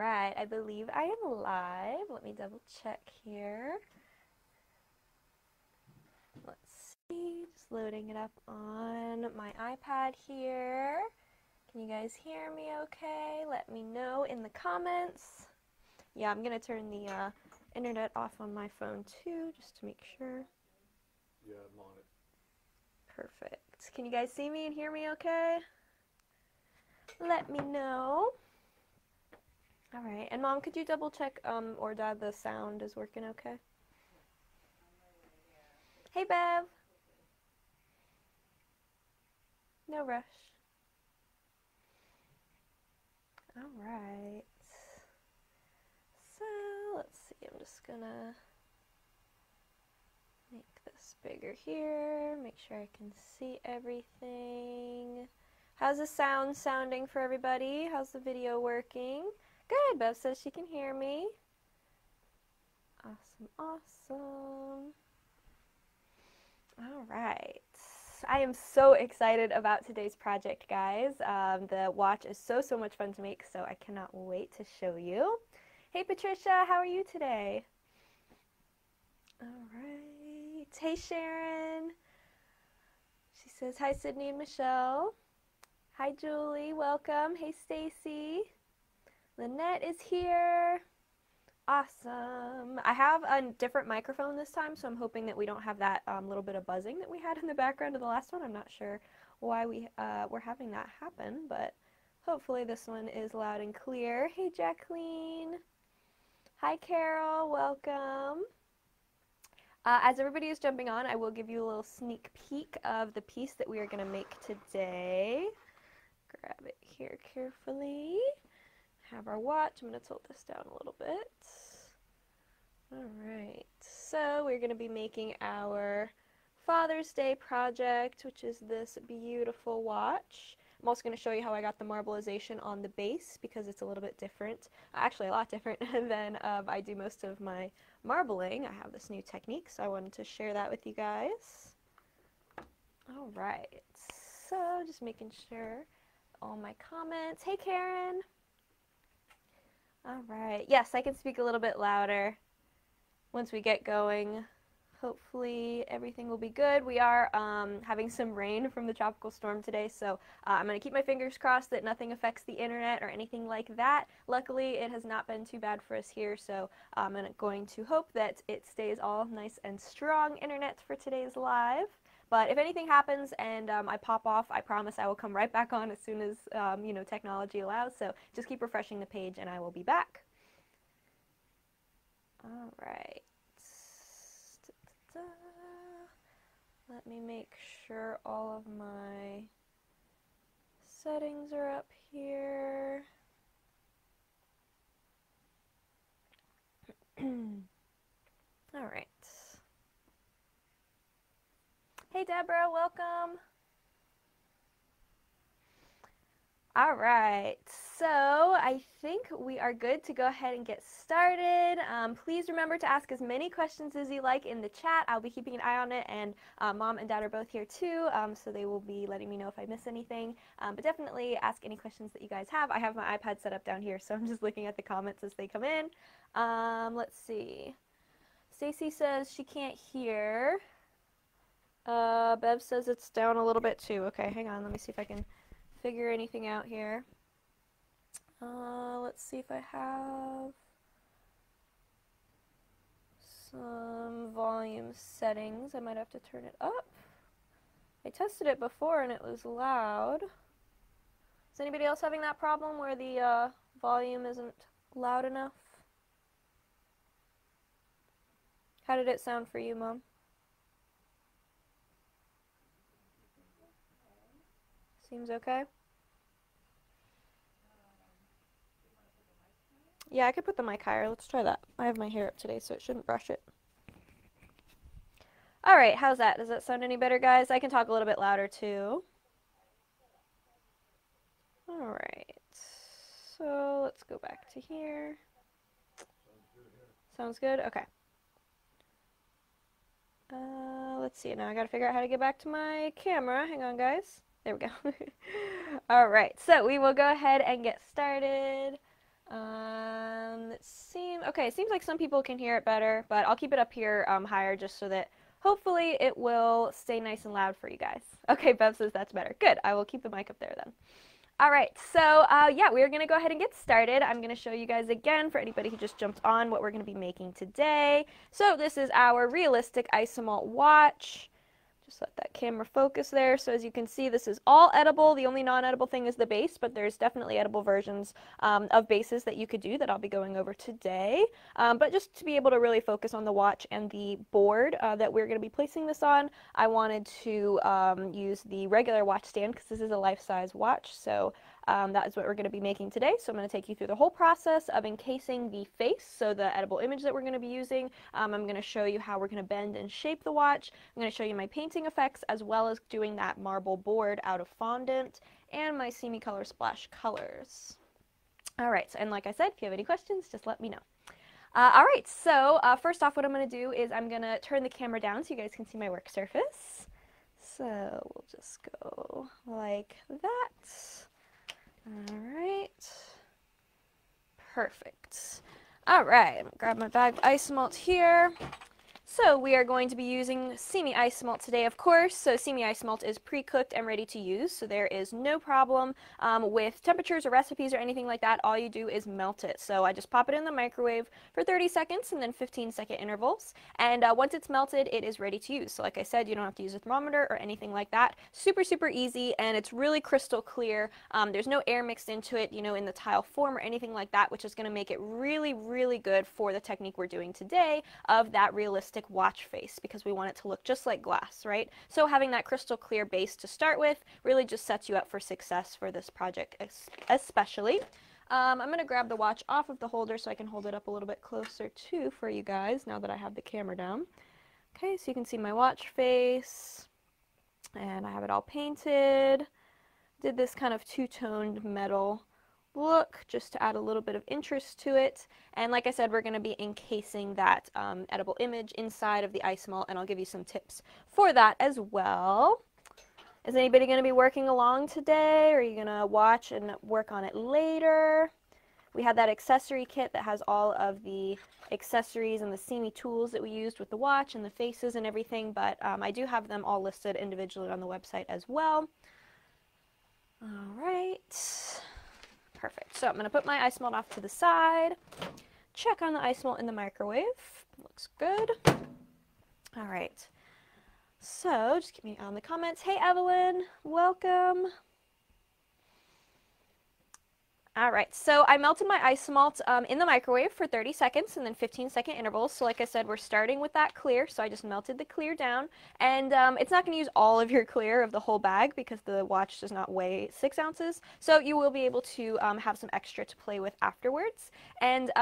Right, I believe I am live. Let me double check here. Let's see, just loading it up on my iPad here. Can you guys hear me okay? Let me know in the comments. Yeah, I'm gonna turn the internet off on my phone too, just to make sure. Yeah, I'm on it. Perfect. Can you guys see me and hear me okay? Let me know. All right, and Mom, could you double check, or Dad, the sound is working okay? Hey, Bev. No rush. All right. So, let's see, I'm just gonna make this bigger here, make sure I can see everything. How's the sound sounding for everybody? How's the video working? Good, Bev says she can hear me. Awesome, awesome. All right. I am so excited about today's project, guys. The watch is so much fun to make, so I cannot wait to show you. Hey, Patricia, how are you today? All right. Hey, Sharon. She says, hi, Sidney and Michelle. Hi, Julie. Welcome. Hey, Stacy. Lynette is here. Awesome. I have a different microphone this time, so I'm hoping that we don't have that little bit of buzzing that we had in the background of the last one. I'm not sure why we're having that happen, but hopefully this one is loud and clear. Hey, Jacqueline. Hi, Carol. Welcome. As everybody is jumping on, I will give you a little sneak peek of the piece that we are going to make today. Grab it here carefully. Have our watch. I'm going to tilt this down a little bit. Alright, so we're going to be making our Father's Day project, which is this beautiful watch. I'm also going to show you how I got the marbleization on the base because it's a little bit different, actually a lot different than I do most of my marbling. I have this new technique, so I wanted to share that with you guys. Alright, so just making sure all my comments. Hey, Karen! Alright, yes, I can speak a little bit louder once we get going. Hopefully everything will be good. We are having some rain from the tropical storm today, so I'm going to keep my fingers crossed that nothing affects the internet or anything like that. Luckily, it has not been too bad for us here, so I'm going to hope that it stays all nice and strong internet for today's live. But if anything happens and I pop off, I promise I will come right back on as soon as you know, technology allows. So just keep refreshing the page and I will be back. All right. Let me make sure all of my settings are up here. All right. Hey, Deborah, welcome. All right, so I think we are good to go ahead and get started. Please remember to ask as many questions as you like in the chat. I'll be keeping an eye on it, and Mom and Dad are both here too, so they will be letting me know if I miss anything. But definitely ask any questions that you guys have. I have my iPad set up down here, so I'm just looking at the comments as they come in. Let's see. Stacy says she can't hear. Bev says it's down a little bit too. Okay, hang on. Let me see if I can figure anything out here. Let's see if I have some volume settings. I might have to turn it up. I tested it before and it was loud. Is anybody else having that problem where the volume isn't loud enough? How did it sound for you, Mom? Seems okay? Yeah, I could put the mic higher. Let's try that. I have my hair up today, so it shouldn't brush it. Alright, how's that? Does that sound any better, guys? I can talk a little bit louder, too. Alright, so let's go back to here. Sounds good? Okay. Let's see. Now I gotta figure out how to get back to my camera. Hang on, guys. There we go. Alright, so we will go ahead and get started. Okay, it seems like some people can hear it better, but I'll keep it up here higher just so that hopefully it will stay nice and loud for you guys. Okay, Bev says that's better. Good, I will keep the mic up there then. All right, so yeah, we're gonna go ahead and get started. I'm gonna show you guys again, for anybody who just jumped on, what we're gonna be making today. So this is our realistic Isomalt watch. Just let that camera focus there. So as you can see, this is all edible. The only non-edible thing is the base, but there's definitely edible versions of bases that you could do that I'll be going over today. But just to be able to really focus on the watch and the board that we're going to be placing this on, I wanted to use the regular watch stand because this is a life-size watch. So that is what we're going to be making today. So I'm going to take you through the whole process of encasing the face, so the edible image that we're going to be using. I'm going to show you how we're going to bend and shape the watch. I'm going to show you my painting effects, as well as doing that marble board out of fondant, and my Simi Color Splash colors. All right, and like I said, if you have any questions, just let me know. All right, so first off, what I'm going to do is I'm going to turn the camera down so you guys can see my work surface. So we'll just go like that. All right, perfect. All right, I'm gonna grab my bag of Isomalt here. So we are going to be using Simi Isomalt today, of course. So Simi Isomalt is pre-cooked and ready to use, so there is no problem with temperatures or recipes or anything like that. All you do is melt it. So I just pop it in the microwave for 30 seconds and then 15-second intervals. And once it's melted, it is ready to use. So like I said, you don't have to use a thermometer or anything like that. Super, super easy, and it's really crystal clear. There's no air mixed into it, you know, in the tile form or anything like that, which is going to make it really, really good for the technique we're doing today of that realistic watch face, because we want it to look just like glass, right? So having that crystal clear base to start with really just sets you up for success for this project especially. I'm going to grab the watch off of the holder so I can hold it up a little bit closer too for you guys now that I have the camera down. Okay, so you can see my watch face, and I have it all painted. Did this kind of two-toned metal look just to add a little bit of interest to it. And like I said, we're going to be encasing that edible image inside of the Isomalt, and I'll give you some tips for that as well. Is anybody going to be working along today, or are you going to watch and work on it later? We had that accessory kit that has all of the accessories and the Simi tools that we used with the watch and the faces and everything, but I do have them all listed individually on the website as well. All right. Perfect. So I'm going to put my Isomalt off to the side, check on the Isomalt in the microwave. Looks good. All right. So just keep me on the comments. Hey, Evelyn, welcome. All right, so I melted my Isomalt in the microwave for 30 seconds and then 15-second intervals. So like I said, we're starting with that clear. So I just melted the clear down. And it's not going to use all of your clear of the whole bag because the watch does not weigh 6 ounces. So you will be able to have some extra to play with afterwards. And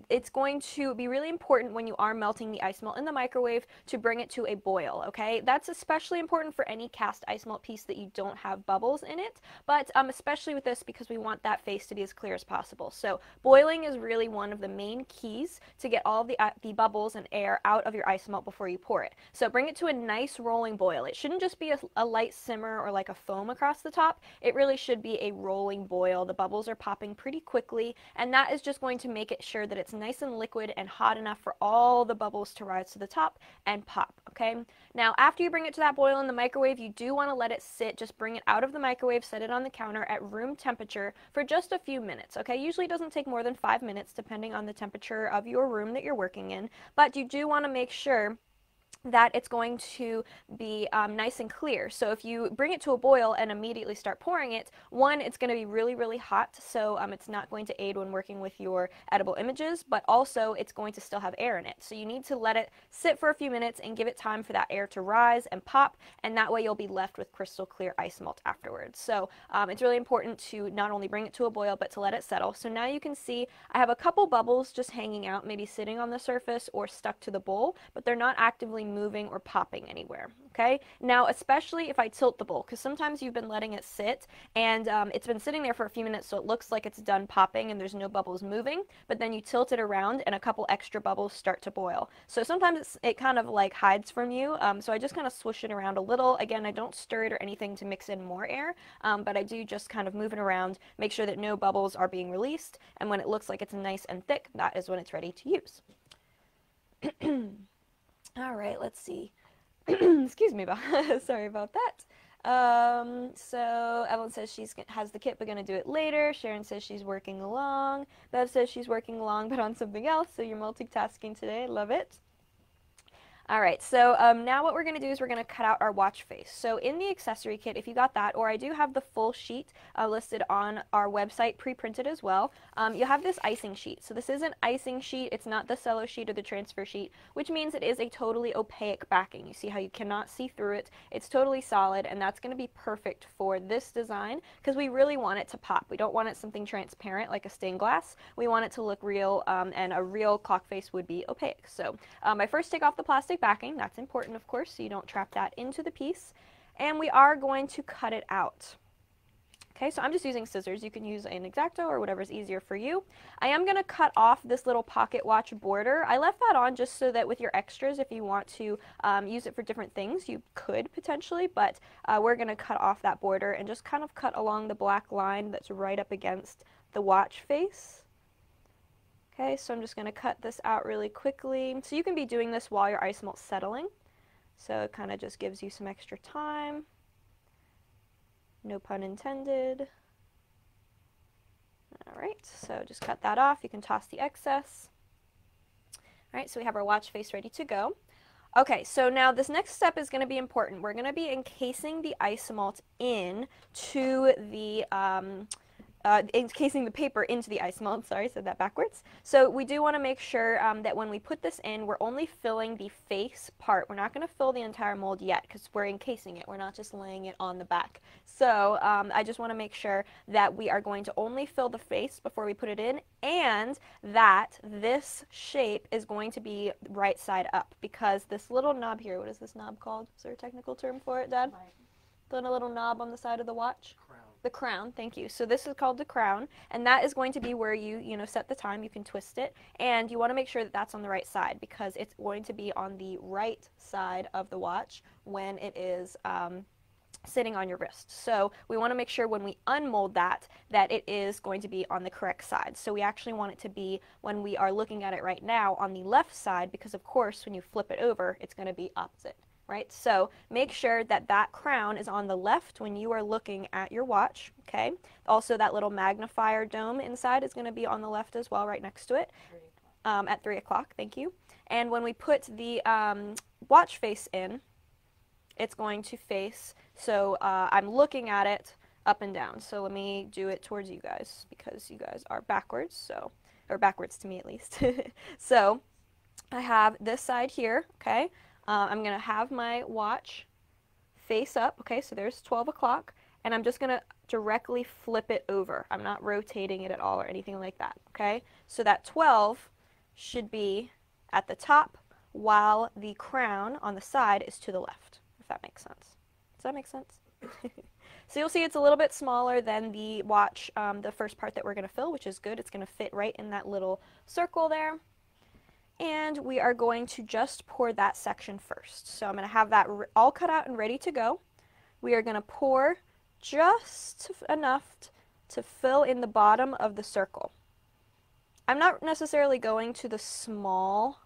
it's going to be really important when you are melting the Isomalt in the microwave to bring it to a boil, okay? That's especially important for any cast Isomalt piece that you don't have bubbles in it, but especially with this because we want that face to be as clear as possible. So boiling is really one of the main keys to get all of the bubbles and air out of your Isomalt before you pour it. So bring it to a nice rolling boil. It shouldn't just be a light simmer or like a foam across the top. It really should be a rolling boil. The bubbles are popping pretty quickly, and that is just going to make it sure that it's nice and liquid and hot enough for all the bubbles to rise to the top and pop, okay? Now, after you bring it to that boil in the microwave, you do want to let it sit. Just bring it out of the microwave, set it on the counter at room temperature for just a few minutes, okay? Usually it doesn't take more than 5 minutes depending on the temperature of your room that you're working in, but you do want to make sure that it's going to be nice and clear. So if you bring it to a boil and immediately start pouring it, one, it's going to be really, really hot, so it's not going to aid when working with your edible images, but also it's going to still have air in it. So you need to let it sit for a few minutes and give it time for that air to rise and pop, and that way you'll be left with crystal clear Isomalt afterwards. So it's really important to not only bring it to a boil, but to let it settle. So now you can see I have a couple bubbles just hanging out, maybe sitting on the surface or stuck to the bowl, but they're not actively actually moving or popping anywhere. Okay, now especially if I tilt the bowl, because sometimes you've been letting it sit and it's been sitting there for a few minutes, so it looks like it's done popping and there's no bubbles moving, but then you tilt it around and a couple extra bubbles start to boil. So sometimes it kind of like hides from you, so I just kind of swoosh it around a little. Again, I don't stir it or anything to mix in more air, but I do just kind of move it around, make sure that no bubbles are being released, and when it looks like it's nice and thick, that is when it's ready to use. All right, let's see. Excuse me, sorry about that. So Evelyn says she has the kit but gonna do it later. Sharon says she's working along. Bev says she's working along but on something else, so you're multitasking today. Love it. All right, so now what we're going to do is we're going to cut out our watch face. So in the accessory kit, if you got that, or I do have the full sheet listed on our website, pre-printed as well, you have this icing sheet. So this is an icing sheet. It's not the cello sheet or the transfer sheet, which means it is a totally opaque backing. You see how you cannot see through it. It's totally solid, and that's going to be perfect for this design because we really want it to pop. We don't want it something transparent like a stained glass. We want it to look real, and a real clock face would be opaque. So I first take off the plastic backing. That's important, of course, so you don't trap that into the piece. And we are going to cut it out. Okay, so I'm just using scissors. You can use an X-Acto or whatever's easier for you. I am going to cut off this little pocket watch border. I left that on just so that with your extras, if you want to use it for different things, you could potentially, but we're going to cut off that border and just kind of cut along the black line that's right up against the watch face. Okay, so I'm just going to cut this out really quickly. So you can be doing this while your Isomalt's settling. So it kind of just gives you some extra time. No pun intended. All right, so just cut that off. You can toss the excess. All right, so we have our watch face ready to go. Okay, so now this next step is going to be important. We're going to be encasing the Isomalt into the encasing the paper into the Isomalt. Sorry, said that backwards. So we do want to make sure that when we put this in, we're only filling the face part. We're not going to fill the entire mold yet because we're encasing it. We're not just laying it on the back. So I just want to make sure that we are going to only fill the face before we put it in, and that this shape is going to be right side up because this little knob here, what is this knob called? Is there a technical term for it, Dad? Right. The little knob on the side of the watch? Crown. The crown, thank you. So this is called the crown, and that is going to be where you set the time. You can twist it, and you want to make sure that that's on the right side because it's going to be on the right side of the watch when it is sitting on your wrist. So we want to make sure when we unmold that it is going to be on the correct side. So we actually want it to be, when we are looking at it right now, on the left side because of course when you flip it over it's going to be opposite. Right? So make sure that that crown is on the left when you are looking at your watch, okay? Also that little magnifier dome inside is going to be on the left as well, right next to it, at 3 o'clock, thank you. And when we put the watch face in, it's going to face, so I'm looking at it up and down. So let me do it towards you guys because you guys are backwards, so, or backwards to me at least. So I have this side here, okay? I'm going to have my watch face up, okay, so there's 12 o'clock, and I'm just going to directly flip it over. I'm not rotating it at all or anything like that, okay? So that 12 should be at the top while the crown on the side is to the left, if that makes sense. Does that make sense? So you'll see it's a little bit smaller than the watch, the first part that we're going to fill, which is good. It's going to fit right in that little circle there. And we are going to just pour that section first. So I'm going to have that all cut out and ready to go. We are going to pour just enough to fill in the bottom of the circle. I'm not necessarily going to the small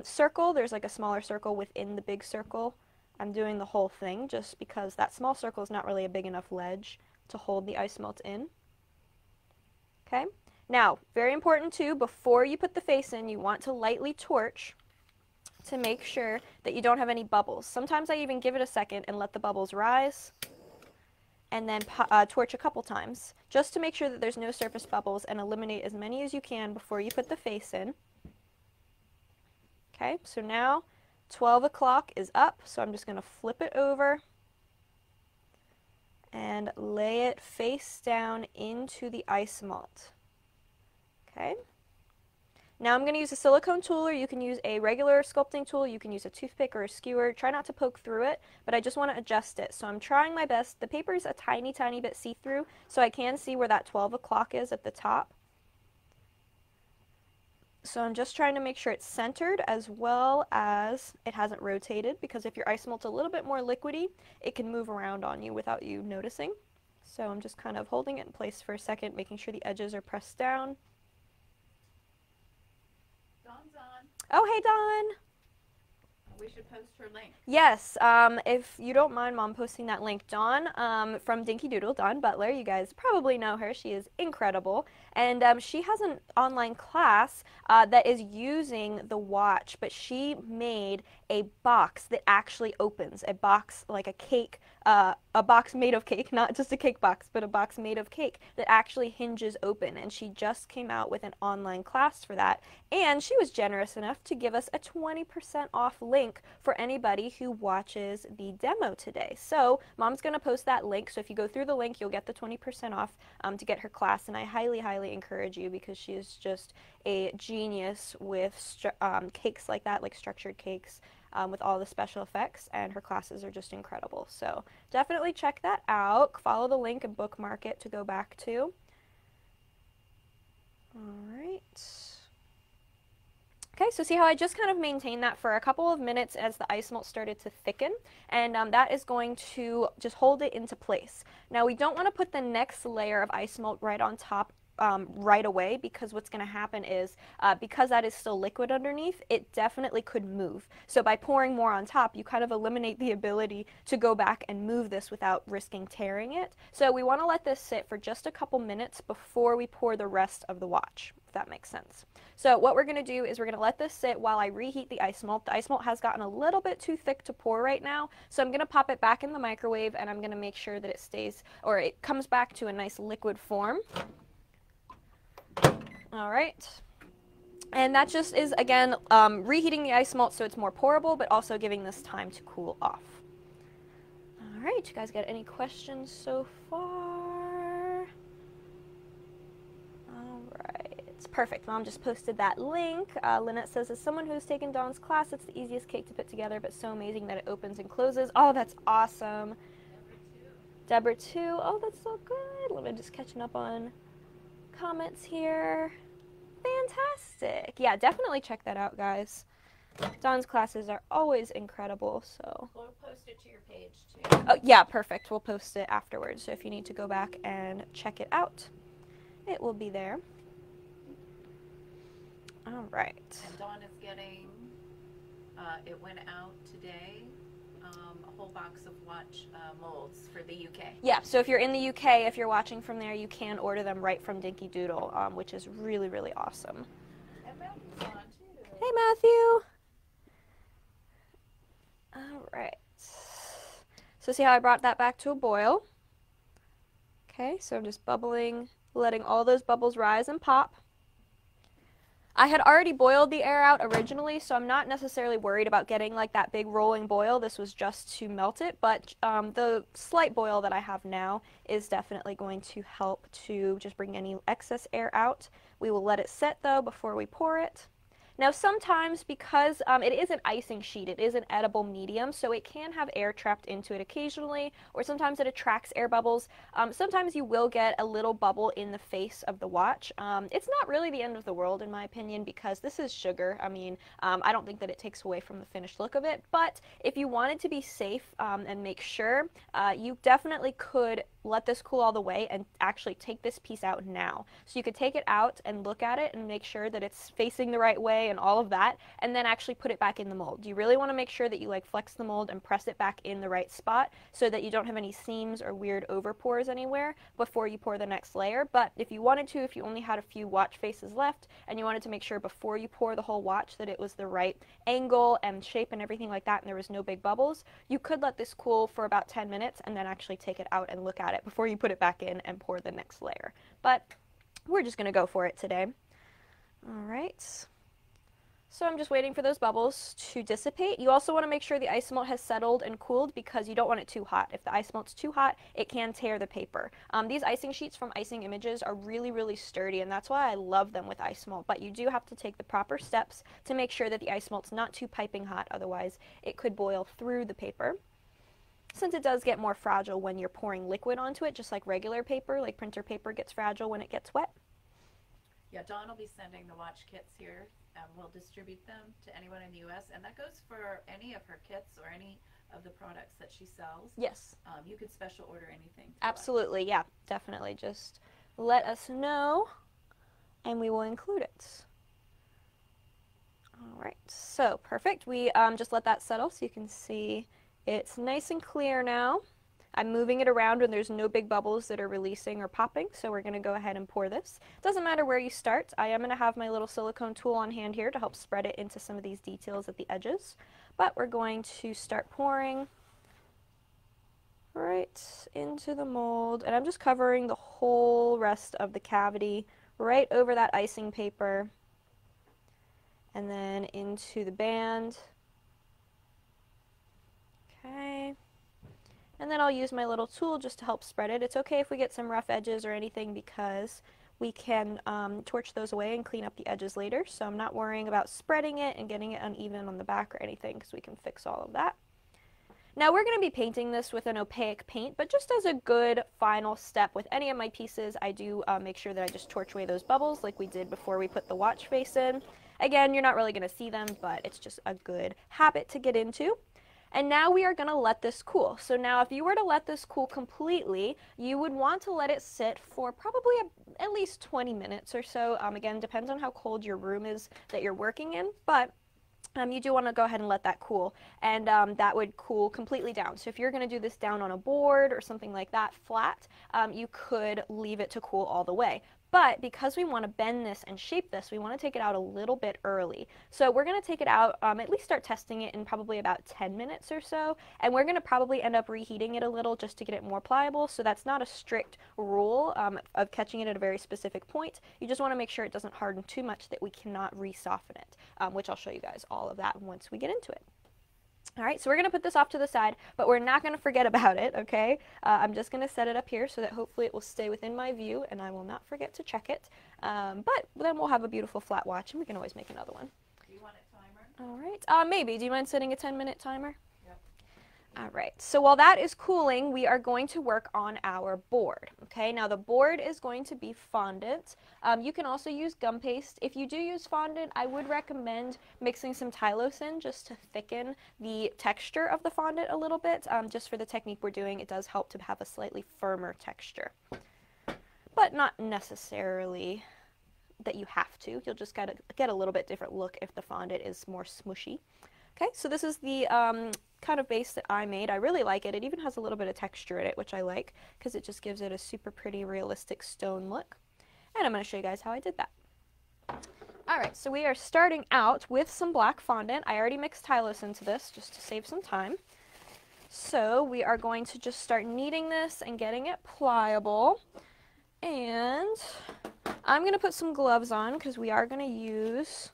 circle. There's like a smaller circle within the big circle. I'm doing the whole thing just because that small circle is not really a big enough ledge to hold the Isomalt in. Okay? Now, very important too, before you put the face in, you want to lightly torch to make sure that you don't have any bubbles. Sometimes I even give it a second and let the bubbles rise, and then torch a couple times, just to make sure that there's no surface bubbles and eliminate as many as you can before you put the face in. Okay, so now 12 o'clock is up, so I'm just going to flip it over and lay it face down into the Isomalt. Okay, Now I'm going to use a silicone tool, or you can use a regular sculpting tool. You can use a toothpick or a skewer. Try not to poke through it, but I just want to adjust it. So I'm trying my best. The paper is a tiny, tiny bit see-through, so I can see where that 12 o'clock is at the top. So I'm just trying to make sure it's centered as well as it hasn't rotated, because if your Isomalt's a little bit more liquidy, it can move around on you without you noticing. So I'm just kind of holding it in place for a second, making sure the edges are pressed down. Dawn's on. Oh, hey, Dawn. We should post her link. Yes, if you don't mind Mom posting that link. Dawn from Dinky Doodle, Dawn Butler, you guys probably know her. She is incredible. And she has an online class that is using the watch, but she made a box that actually opens, a box like a cake, a box made of cake, not just a cake box, but a box made of cake that actually hinges open. And she just came out with an online class for that. And she was generous enough to give us a 20% off link for anybody who watches the demo today. So Mom's going to post that link. So if you go through the link, you'll get the 20% off to get her class. And I highly, highly encourage you, because she is just a genius with cakes like that, like structured cakes. With all the special effects, and her classes are just incredible. So definitely check that out. Follow the link and bookmark it to go back to. All right. Okay, so see how I just kind of maintained that for a couple of minutes as the Isomalt started to thicken, and that is going to just hold it into place. Now we don't want to put the next layer of Isomalt right on top right away, because what's going to happen is because that is still liquid underneath, it definitely could move. So by pouring more on top, you kind of eliminate the ability to go back and move this without risking tearing it. So we want to let this sit for just a couple minutes before we pour the rest of the watch, if that makes sense. So what we're going to do is we're going to let this sit while I reheat the Isomalt. The Isomalt has gotten a little bit too thick to pour right now, so I'm going to pop it back in the microwave, and I'm going to make sure that it stays, or it comes back to a nice liquid form. All right, and that just is, again, reheating the Isomalt so it's more pourable, but also giving this time to cool off. All right, you guys got any questions so far? All right, it's perfect. Mom just posted that link. Lynette says, as someone who's taken Dawn's class, it's the easiest cake to put together, but so amazing that it opens and closes. Oh, that's awesome. Deborah too. Oh, that's so good. Let me just catching up on comments here. Fantastic. Yeah, definitely check that out, guys. Dawn's classes are always incredible, so. We'll post it to your page too. Oh, yeah, perfect. We'll post it afterwards, so if you need to go back and check it out, it will be there. All right. And Dawn is getting, it went out today, a whole box of watch molds for the UK. Yeah, so if you're in the UK, if you're watching from there, you can order them right from Dinky Doodle, which is really, really awesome. And Matthew's on too. Hey, Matthew. All right. So see how I brought that back to a boil? Okay, so I'm just bubbling, letting all those bubbles rise and pop. I had already boiled the air out originally, so I'm not necessarily worried about getting like that big rolling boil. This was just to melt it, but the slight boil that I have now is definitely going to help to just bring any excess air out. We will let it set though before we pour it. Now sometimes, because it is an icing sheet, it is an edible medium, so it can have air trapped into it occasionally, or sometimes it attracts air bubbles. Sometimes you will get a little bubble in the face of the watch. It's not really the end of the world in my opinion, because this is sugar. I mean, I don't think that it takes away from the finished look of it, but if you wanted to be safe and make sure, you definitely could let this cool all the way and actually take this piece out now. So you could take it out and look at it and make sure that it's facing the right way and all of that, and then actually put it back in the mold. You really want to make sure that you like flex the mold and press it back in the right spot so that you don't have any seams or weird over pours anywhere before you pour the next layer. But if you wanted to, if you only had a few watch faces left and you wanted to make sure before you pour the whole watch that it was the right angle and shape and everything like that and there was no big bubbles, you could let this cool for about 10 minutes and then actually take it out and look at it before you put it back in and pour the next layer. But we're just going to go for it today. All right. So I'm just waiting for those bubbles to dissipate. You also want to make sure the Isomalt has settled and cooled because you don't want it too hot. If the Isomalt's too hot, it can tear the paper. These icing sheets from Icing Images are really, really sturdy, and that's why I love them with Isomalt. But you do have to take the proper steps to make sure that the Isomalt's not too piping hot, otherwise it could boil through the paper. Since it does get more fragile when you're pouring liquid onto it, just like regular paper, like printer paper gets fragile when it gets wet. Yeah, Dawn will be sending the watch kits here. We'll distribute them to anyone in the U.S. and that goes for any of her kits or any of the products that she sells. Yes. You could special order anything. Absolutely, yeah, definitely. Just let us know and we will include it. All right, so perfect. We just let that settle so you can see it's nice and clear now. I'm moving it around when there's no big bubbles that are releasing or popping, so we're going to go ahead and pour this. Doesn't matter where you start. I am going to have my little silicone tool on hand here to help spread it into some of these details at the edges. But we're going to start pouring right into the mold, and I'm just covering the whole rest of the cavity right over that icing paper, and then into the band. Okay. And then I'll use my little tool just to help spread it. It's okay if we get some rough edges or anything because we can torch those away and clean up the edges later. So I'm not worrying about spreading it and getting it uneven on the back or anything because we can fix all of that. Now we're going to be painting this with an opaque paint, but just as a good final step with any of my pieces, I do make sure that I just torch away those bubbles like we did before we put the watch face in. Again, you're not really going to see them, but it's just a good habit to get into. And now we are going to let this cool. So now if you were to let this cool completely, you would want to let it sit for probably at least 20 minutes or so. Again, depends on how cold your room is that you're working in, but you do want to go ahead and let that cool, and that would cool completely down. So if you're going to do this down on a board or something like that flat, you could leave it to cool all the way. But because we want to bend this and shape this, we want to take it out a little bit early. So we're going to take it out, at least start testing it in probably about 10 minutes or so, and we're going to probably end up reheating it a little just to get it more pliable. So that's not a strict rule of catching it at a very specific point. You just want to make sure it doesn't harden too much that we cannot re-soften it, which I'll show you guys all of that once we get into it. All right, so we're going to put this off to the side, but we're not going to forget about it, okay? I'm just going to set it up here so that hopefully it will stay within my view and I will not forget to check it. But then we'll have a beautiful flat watch and we can always make another one. Do you want a timer? All right, maybe. Do you mind setting a 10-minute timer? Yep. All right, so while that is cooling, we are going to work on our board, okay? Now the board is going to be fondant. You can also use gum paste. If you do use fondant, I would recommend mixing some Tylosin just to thicken the texture of the fondant a little bit. Just for the technique we're doing, it does help to have a slightly firmer texture, but not necessarily that you have to. You'll just gotta get a little bit different look if the fondant is more smushy. Okay, so this is the kind of base that I made. I really like it. It even has a little bit of texture in it, which I like because it just gives it a super pretty realistic stone look. And I'm going to show you guys how I did that. All right, so we are starting out with some black fondant. I already mixed Tylos into this just to save some time. So we are going to just start kneading this and getting it pliable. And I'm going to put some gloves on because we are going to use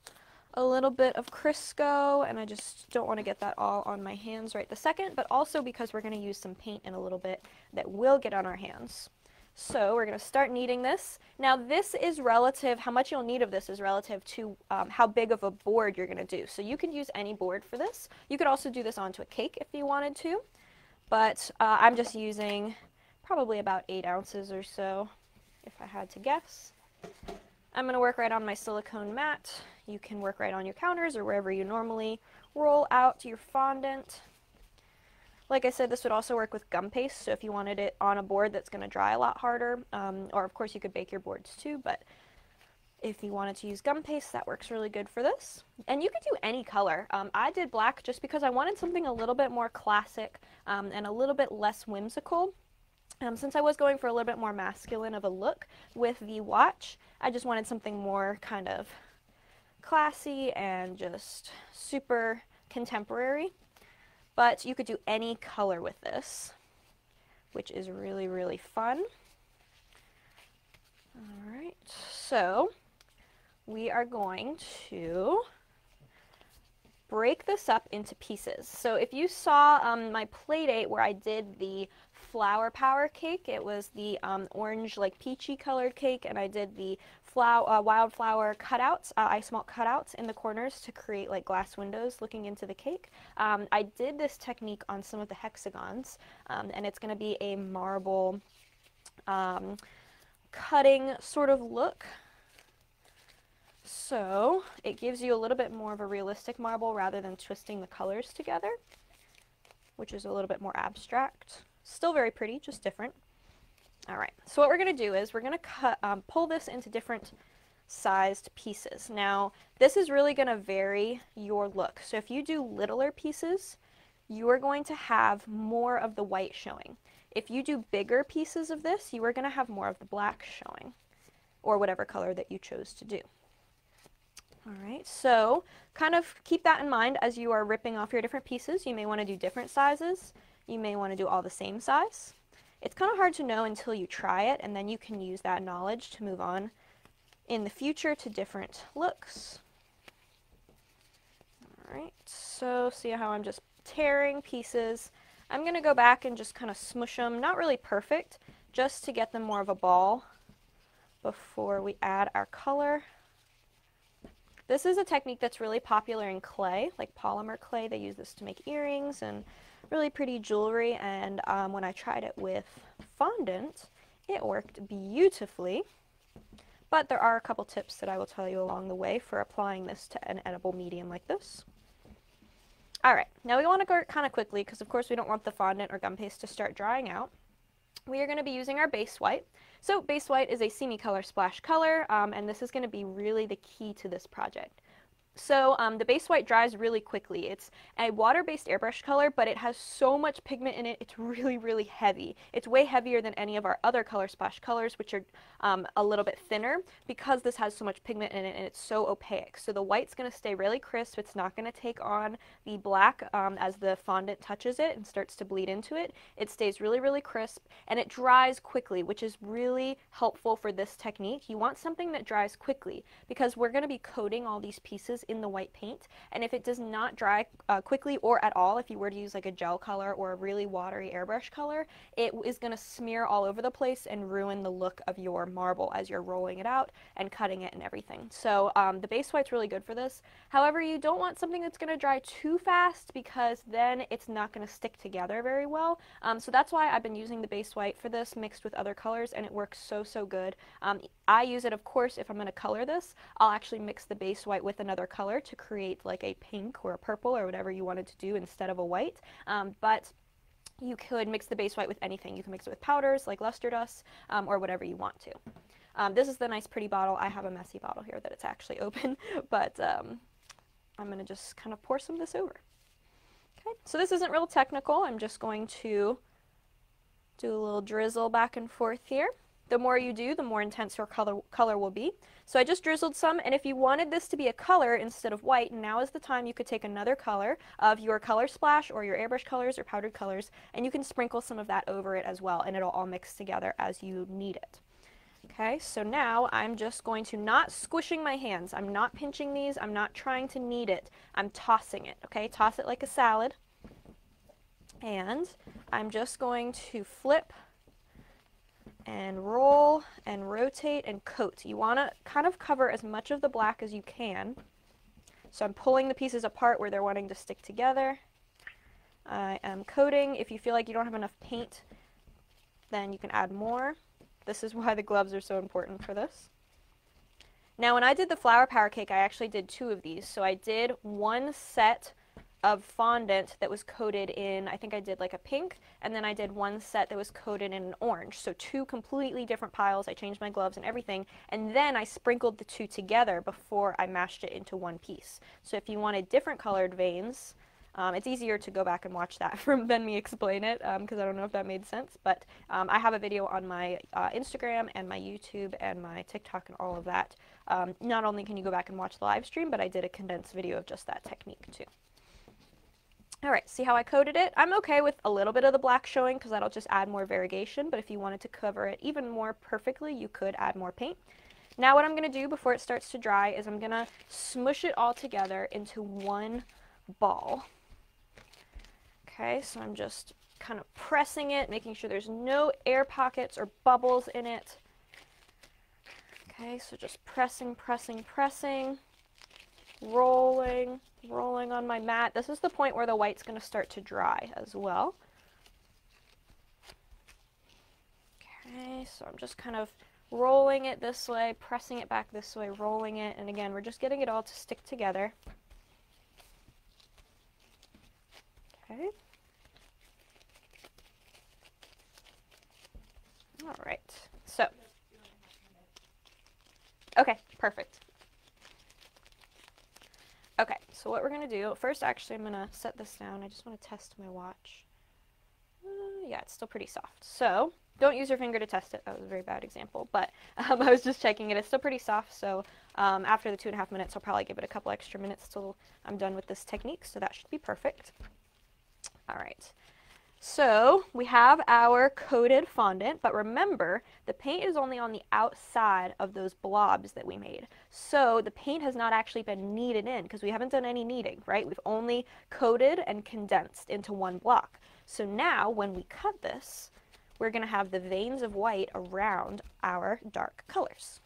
a little bit of Crisco, and I just don't want to get that all on my hands right this second, but also because we're going to use some paint in a little bit that will get on our hands. So we're going to start kneading this. Now this is relative, how much you'll need of this is relative to how big of a board you're going to do. So you can use any board for this. You could also do this onto a cake if you wanted to, but I'm just using probably about 8 ounces or so, if I had to guess. I'm going to work right on my silicone mat. You can work right on your counters or wherever you normally roll out your fondant. Like I said, this would also work with gum paste, so if you wanted it on a board that's going to dry a lot harder, or of course you could bake your boards too, but if you wanted to use gum paste, that works really good for this. And you could do any color. I did black just because I wanted something a little bit more classic and a little bit less whimsical. Since I was going for a little bit more masculine of a look with the watch, I just wanted something more kind of classy and just super contemporary. But you could do any color with this, which is really, really fun. All right, so we are going to break this up into pieces. So if you saw my Playdate where I did the flower power cake, it was the orange like peachy colored cake, and I did the wildflower cutouts, Isomalt cutouts in the corners to create like glass windows looking into the cake. I did this technique on some of the hexagons, and it's going to be a marble cutting sort of look. So it gives you a little bit more of a realistic marble rather than twisting the colors together, which is a little bit more abstract. Still very pretty, just different. All right, so what we're going to do is we're going to pull this into different sized pieces. Now, this is really going to vary your look. So if you do littler pieces, you are going to have more of the white showing. If you do bigger pieces of this, you are going to have more of the black showing, or whatever color that you chose to do. All right, so kind of keep that in mind as you are ripping off your different pieces. You may want to do different sizes. You may want to do all the same size. It's kind of hard to know until you try it, and then you can use that knowledge to move on in the future to different looks. All right, so see how I'm just tearing pieces. I'm going to go back and just kind of smush them, not really perfect, just to get them more of a ball before we add our color. This is a technique that's really popular in clay, like polymer clay. They use this to make earrings and really pretty jewelry, and when I tried it with fondant, it worked beautifully. But there are a couple tips that I will tell you along the way for applying this to an edible medium like this. All right, now we want to go kind of quickly because of course we don't want the fondant or gum paste to start drying out. We are going to be using our base white. So base white is a Simi color splash color, and this is going to be really the key to this project. So the base white dries really quickly. It's a water-based airbrush color, but it has so much pigment in it, it's really, really heavy. It's way heavier than any of our other color splash colors, which are a little bit thinner, because this has so much pigment in it and it's so opaque. So the white's going to stay really crisp. It's not going to take on the black as the fondant touches it and starts to bleed into it. It stays really, really crisp, and it dries quickly, which is really helpful for this technique. You want something that dries quickly because we're going to be coating all these pieces in the white paint, and if it does not dry quickly or at all, if you were to use like a gel color or a really watery airbrush color, it is going to smear all over the place and ruin the look of your marble as you're rolling it out and cutting it and everything. So the base white's really good for this. However, you don't want something that's going to dry too fast because then it's not going to stick together very well. So that's why I've been using the base white for this mixed with other colors, and it works so, so good. I use it, of course, if I'm going to color this, I'll actually mix the base white with another color to create like a pink or a purple or whatever you wanted to do instead of a white. But you could mix the base white with anything. You can mix it with powders like luster dust or whatever you want to. This is the nice pretty bottle. I have a messy bottle here that it's actually open, but I'm going to just kind of pour some of this over. Okay, so this isn't real technical. I'm just going to do a little drizzle back and forth here. The more you do, the more intense your color will be. So I just drizzled some, and if you wanted this to be a color instead of white, now is the time you could take another color of your color splash or your airbrush colors or powdered colors, and you can sprinkle some of that over it as well, and it'll all mix together as you need it. Okay, so now I'm just going to, not squishing my hands, I'm not pinching these, I'm not trying to knead it, I'm tossing it, okay? Toss it like a salad, and I'm just going to flip and roll and rotate and coat. You want to kind of cover as much of the black as you can. So I'm pulling the pieces apart where they're wanting to stick together. I am coating. If you feel like you don't have enough paint, then you can add more. This is why the gloves are so important for this. Now when I did the flower power cake, I actually did 2 of these. So I did one set of fondant that was coated in, I think I did like a pink, and then I did one set that was coated in an orange. So 2 completely different piles. I changed my gloves and everything, and then I sprinkled the 2 together before I mashed it into one piece. So if you wanted different colored veins, it's easier to go back and watch that than me explain it, because I don't know if that made sense, but I have a video on my Instagram and my YouTube and my TikTok and all of that. Not only can you go back and watch the live stream, but I did a condensed video of just that technique too. Alright, see how I coated it? I'm okay with a little bit of the black showing because that'll just add more variegation, but if you wanted to cover it even more perfectly, you could add more paint. Now what I'm going to do before it starts to dry is I'm going to smush it all together into one ball. Okay, so I'm just kind of pressing it, making sure there's no air pockets or bubbles in it. Okay, so just pressing, pressing, pressing, rolling, rolling on my mat. This is the point where the white's going to start to dry as well. Okay, so I'm just kind of rolling it this way, pressing it back this way, rolling it, and again, we're just getting it all to stick together. Okay. All right, so. Okay, perfect. Okay, so what we're going to do, first actually I'm going to set this down. I just want to test my watch. Yeah, it's still pretty soft. So don't use your finger to test it. That was a very bad example, but I was just checking it. It's still pretty soft, so after the 2.5 minutes, I'll probably give it a couple extra minutes till I'm done with this technique, so that should be perfect. All right. So we have our coated fondant, but remember, the paint is only on the outside of those blobs that we made. So the paint has not actually been kneaded in because we haven't done any kneading, right? We've only coated and condensed into one block. So now when we cut this, we're going to have the veins of white around our dark colors.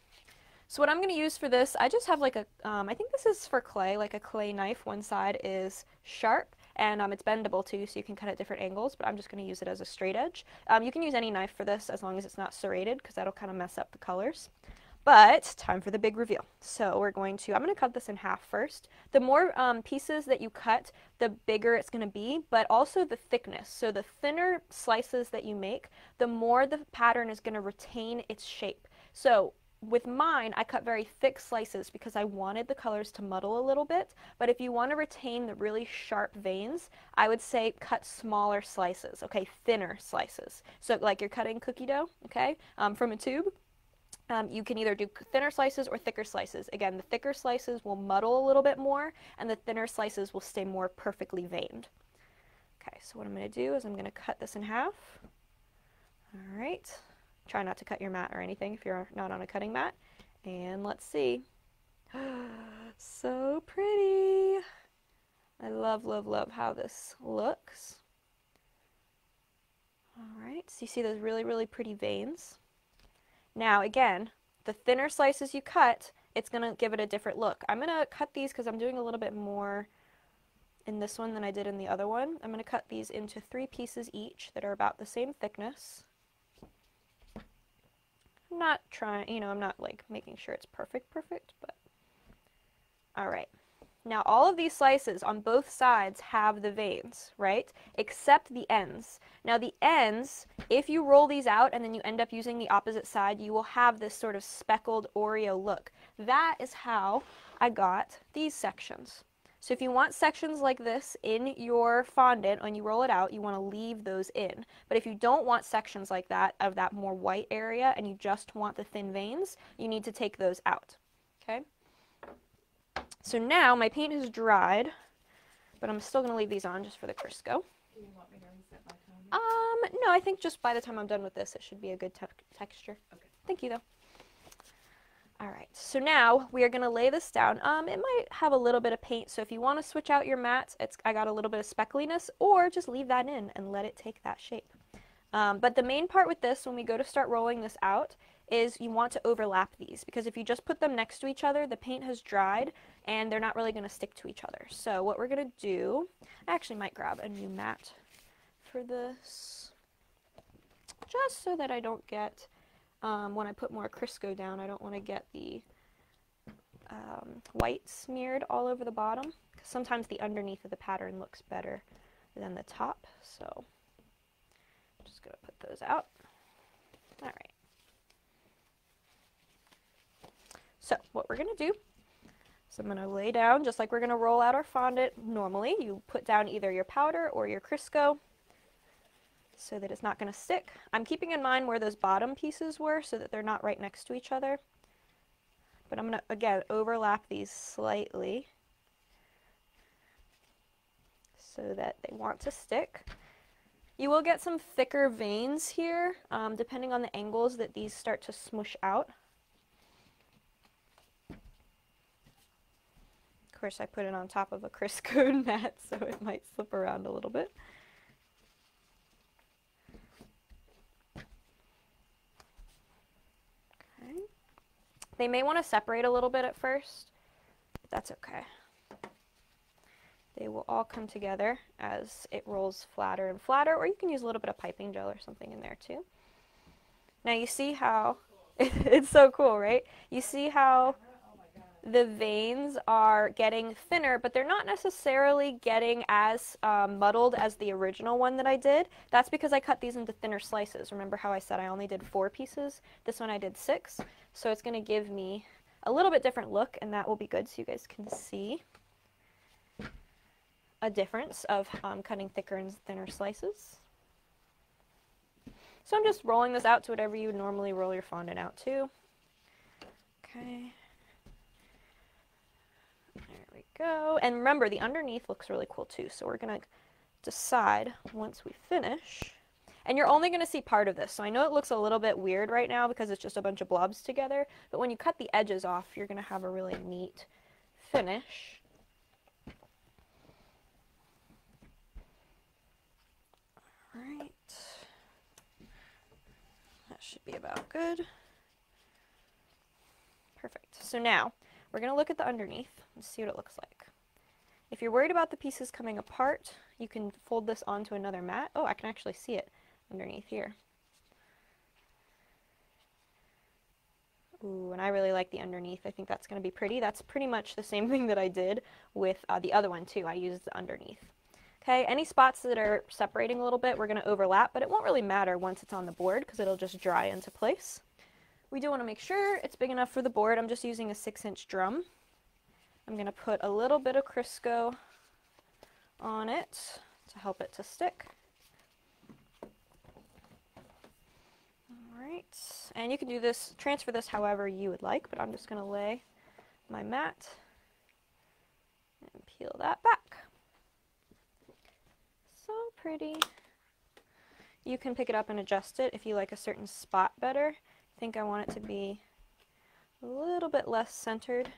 So what I'm going to use for this, I just have like a, I think this is for clay, like a clay knife. One side is sharp. And it's bendable too, so you can cut at different angles, but I'm just going to use it as a straight edge. You can use any knife for this as long as it's not serrated, because that'll kind of mess up the colors. But time for the big reveal. So I'm going to cut this in half first. The more pieces that you cut, the bigger it's going to be, but also the thickness. So the thinner slices that you make, the more the pattern is going to retain its shape. So with mine, I cut very thick slices because I wanted the colors to muddle a little bit, but if you want to retain the really sharp veins, I would say cut smaller slices, okay, thinner slices. So like you're cutting cookie dough, okay, from a tube, you can either do thinner slices or thicker slices. Again, the thicker slices will muddle a little bit more, and the thinner slices will stay more perfectly veined. Okay, so what I'm going to do is I'm going to cut this in half. All right. Try not to cut your mat or anything if you're not on a cutting mat. And let's see. So pretty. I love, love, love how this looks. All right, so you see those really, really pretty veins. Now, again, the thinner slices you cut, it's going to give it a different look. I'm going to cut these because I'm doing a little bit more in this one than I did in the other one. I'm going to cut these into 3 pieces each that are about the same thickness. I'm not trying, you know, I'm not like making sure it's perfect, but all right. Now all of these slices on both sides have the veins, right? Except the ends. Now the ends, if you roll these out and then you end up using the opposite side, you will have this sort of speckled Oreo look. That is how I got these sections. So if you want sections like this in your fondant, when you roll it out, you want to leave those in. But if you don't want sections like that, of that more white area, and you just want the thin veins, you need to take those out. Okay? So now my paint has dried, but I'm still going to leave these on just for the Crisco. Do you want me to reset my time? No, I think just by the time I'm done with this, it should be a good texture. Okay. Thank you, though. All right, so now we are going to lay this down. It might have a little bit of paint, so if you want to switch out your mats, I got a little bit of speckliness, or just leave that in and let it take that shape. But the main part with this, when we go to start rolling this out, is you want to overlap these, because if you just put them next to each other, the paint has dried, and they're not really going to stick to each other. So what we're going to do, I actually might grab a new mat for this, just so that I don't get... when I put more Crisco down, I don't want to get the white smeared all over the bottom, because sometimes the underneath of the pattern looks better than the top. So I'm just going to put those out. All right. So what we're going to do is I'm going to lay down, just like we're going to roll out our fondant normally. You put down either your powder or your Crisco, so that it's not going to stick. I'm keeping in mind where those bottom pieces were so that they're not right next to each other. But I'm going to, again, overlap these slightly so that they want to stick. You will get some thicker veins here, depending on the angles that these start to smush out. Of course, I put it on top of a Crisco mat, so it might slip around a little bit. Okay. They may want to separate a little bit at first, but that's okay. They will all come together as it rolls flatter and flatter, or you can use a little bit of piping gel or something in there too. Now you see how, it's so cool, right? You see how the veins are getting thinner, but they're not necessarily getting as muddled as the original one that I did. That's because I cut these into thinner slices. Remember how I said I only did 4 pieces? This one I did 6. So it's going to give me a little bit different look, and that will be good so you guys can see a difference of cutting thicker and thinner slices. So I'm just rolling this out to whatever you would normally roll your fondant out to. Okay. There we go. And remember, the underneath looks really cool too. So we're going to decide once we finish. And you're only going to see part of this. So I know it looks a little bit weird right now because it's just a bunch of blobs together. But when you cut the edges off, you're going to have a really neat finish. All right. That should be about good. Perfect. So now we're going to look at the underneath and see what it looks like. If you're worried about the pieces coming apart, you can fold this onto another mat. Oh, I can actually see it underneath here. Ooh, and I really like the underneath. I think that's going to be pretty. That's pretty much the same thing that I did with the other one too. I used the underneath. Okay, any spots that are separating a little bit, we're going to overlap, but it won't really matter once it's on the board because it'll just dry into place. We do want to make sure it's big enough for the board. I'm just using a 6-inch drum. I'm going to put a little bit of Crisco on it to help it to stick. All right, and you can do this, transfer this however you would like, but I'm just going to lay my mat and peel that back. So pretty. You can pick it up and adjust it if you like a certain spot better. I think I want it to be a little bit less centered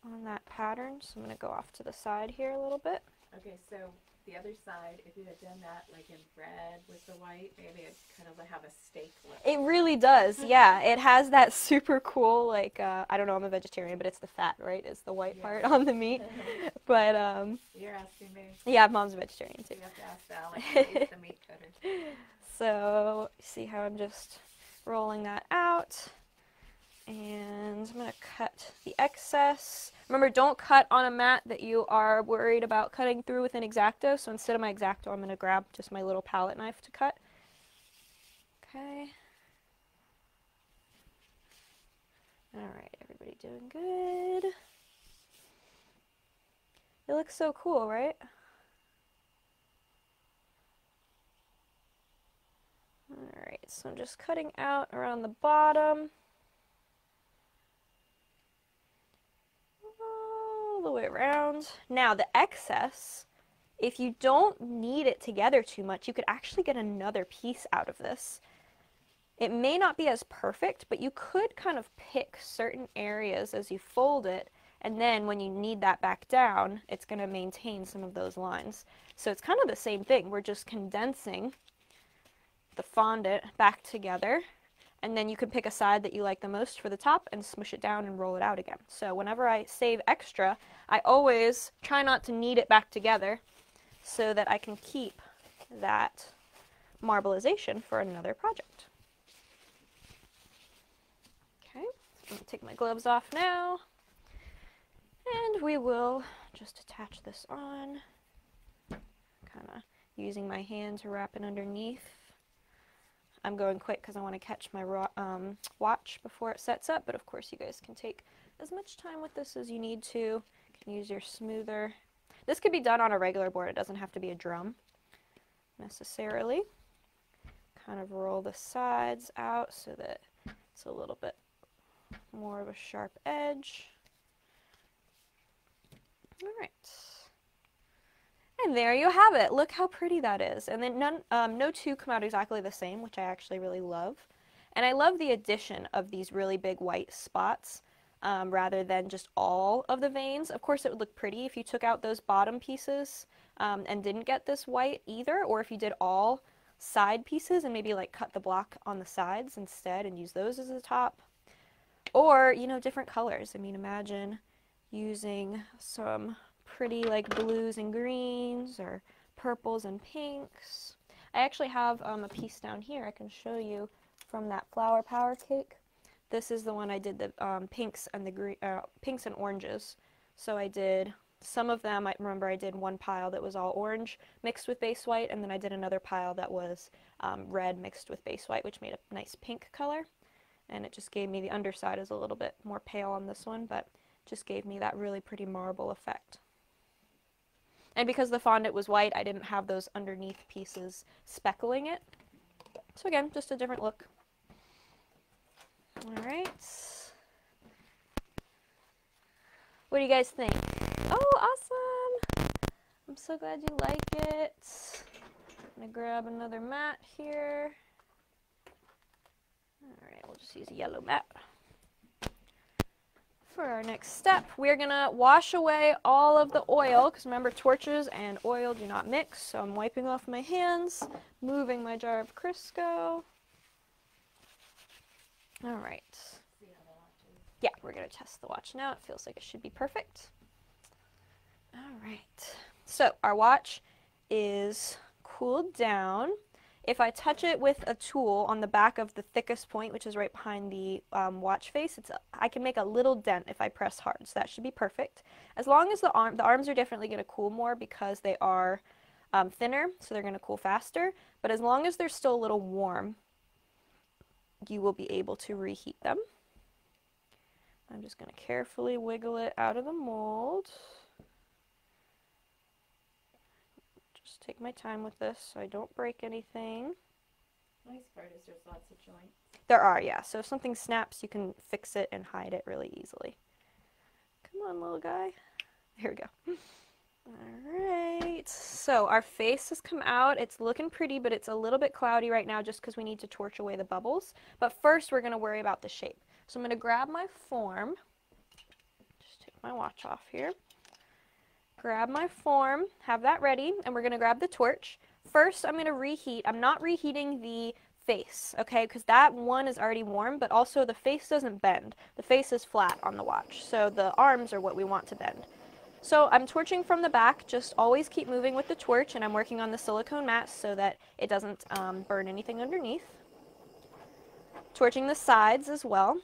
on that pattern, so I'm going to go off to the side here a little bit. Okay, so the other side, if you had done that like in red with the white, maybe it'd kind of have a steak look. It really does, yeah. It has that super cool, like, I don't know, I'm a vegetarian, but it's the fat, right? It's the white part on the meat. But, You're asking me? yeah, Mom's a vegetarian too. You have to ask Alex, he's the meat cutter. So, see how I'm just rolling that out. And I'm going to cut the excess. Remember, don't cut on a mat that you are worried about cutting through with an X-Acto. So instead of my X-Acto, I'm going to grab just my little palette knife to cut. Okay. All right, everybody doing good. It looks so cool, right? All right, so I'm just cutting out around the bottom. All the way around. Now the excess, if you don't knead it together too much, you could actually get another piece out of this. It may not be as perfect, but you could kind of pick certain areas as you fold it, and then when you knead that back down, it's going to maintain some of those lines. So it's kind of the same thing. We're just condensing the fondant back together, and then you can pick a side that you like the most for the top and smush it down and roll it out again. So whenever I save extra, I always try not to knead it back together so that I can keep that marbleization for another project. Okay, I'm going to take my gloves off now, and we will just attach this on, kind of using my hand to wrap it underneath. I'm going quick because I want to catch my watch before it sets up, but of course you guys can take as much time with this as you need to. You can use your smoother. This could be done on a regular board. It doesn't have to be a drum necessarily. Kind of roll the sides out so that it's a little bit more of a sharp edge. All right. And there you have it. Look how pretty that is. And then no two come out exactly the same, which I actually really love. And I love the addition of these really big white spots. rather than just all of the veins. Of course, it would look pretty if you took out those bottom pieces and didn't get this white either, or if you did all side pieces and maybe like cut the block on the sides instead and use those as the top. Or, you know, different colors. I mean, imagine using some pretty like blues and greens or purples and pinks. I actually have a piece down here I can show you from that flower power cake. This is the one I did the pinks and the pinks and oranges. So I did some of them. I remember I did one pile that was all orange mixed with base white, and then I did another pile that was red mixed with base white, which made a nice pink color. And it just gave me, the underside is a little bit more pale on this one, but just gave me that really pretty marble effect. And because the fondant was white, I didn't have those underneath pieces speckling it. So again, just a different look. All right. What do you guys think? Oh, awesome! I'm so glad you like it. I'm gonna grab another mat here. All right, we'll just use a yellow mat. For our next step, we're gonna wash away all of the oil, because remember, torches and oil do not mix. So I'm wiping off my hands, moving my jar of Crisco. All right. Yeah, we're gonna test the watch now. It feels like it should be perfect. All right. So our watch is cooled down. If I touch it with a tool on the back of the thickest point, which is right behind the watch face, I can make a little dent if I press hard, so that should be perfect. As long as the arms are definitely going to cool more because they are thinner, so they're going to cool faster, but as long as they're still a little warm, you will be able to reheat them. I'm just going to carefully wiggle it out of the mold. Just take my time with this so I don't break anything. Nice part is there's lots of joints. There are, yeah. So if something snaps, you can fix it and hide it really easily. Come on, little guy. Here we go. All right. So our face has come out. It's looking pretty, but it's a little bit cloudy right now just because we need to torch away the bubbles. But first, we're going to worry about the shape. So I'm going to grab my form. Just take my watch off here. Grab my form, have that ready, and we're going to grab the torch. First, I'm going to reheat. I'm not reheating the face, okay, because that one is already warm, but also the face doesn't bend. The face is flat on the watch, so the arms are what we want to bend. So I'm torching from the back. Just always keep moving with the torch, and I'm working on the silicone mat so that it doesn't burn anything underneath. Torching the sides as well.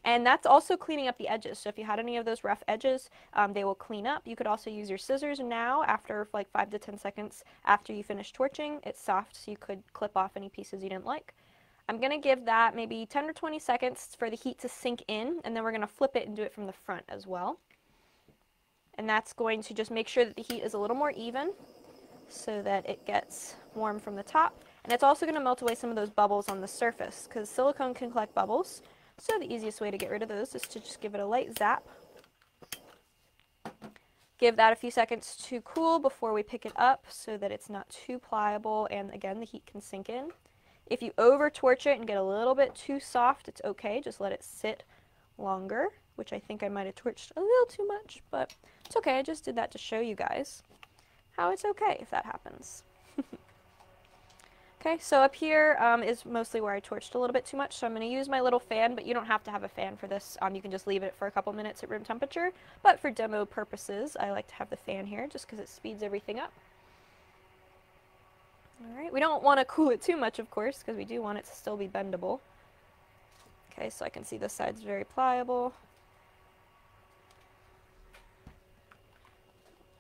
And that's also cleaning up the edges. So if you had any of those rough edges, they will clean up. You could also use your scissors now after like 5 to 10 seconds after you finish torching. It's soft, so you could clip off any pieces you didn't like. I'm going to give that maybe 10 or 20 seconds for the heat to sink in, and then we're going to flip it and do it from the front as well. And that's going to just make sure that the heat is a little more even so that it gets warm from the top. And it's also going to melt away some of those bubbles on the surface because silicone can collect bubbles. So the easiest way to get rid of those is to just give it a light zap. Give that a few seconds to cool before we pick it up so that it's not too pliable and again the heat can sink in. If you over torch it and get a little bit too soft, it's okay. Just let it sit longer, which I think I might have torched a little too much, but it's okay. I just did that to show you guys how it's okay if that happens. Okay, so up here is mostly where I torched a little bit too much, so I'm going to use my little fan, but you don't have to have a fan for this. You can just leave it for a couple minutes at room temperature, but for demo purposes, I like to have the fan here just because it speeds everything up. All right, we don't want to cool it too much, of course, because we do want it to still be bendable. Okay, so I can see this side's very pliable.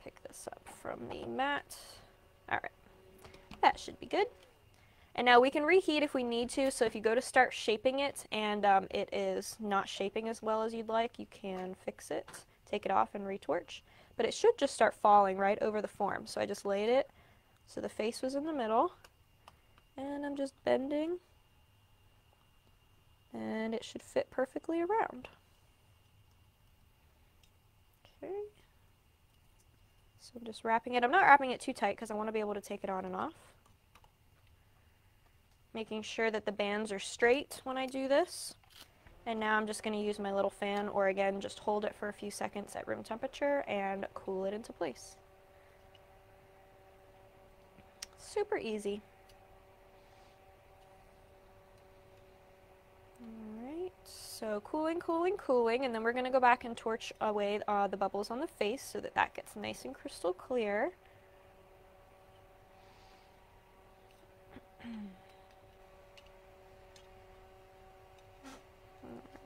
Pick this up from the mat. All right, that should be good. And now we can reheat if we need to, so if you go to start shaping it and it is not shaping as well as you'd like, you can fix it, take it off and retorch. But it should just start falling right over the form. So I just laid it so the face was in the middle, and I'm just bending, and it should fit perfectly around. Okay. So I'm just wrapping it. I'm not wrapping it too tight because I want to be able to take it on and off. Making sure that the bands are straight when I do this. And now I'm just going to use my little fan, or again, just hold it for a few seconds at room temperature and cool it into place. Super easy. Alright, so cooling, cooling, cooling, and then we're going to go back and torch away the bubbles on the face so that that gets nice and crystal clear.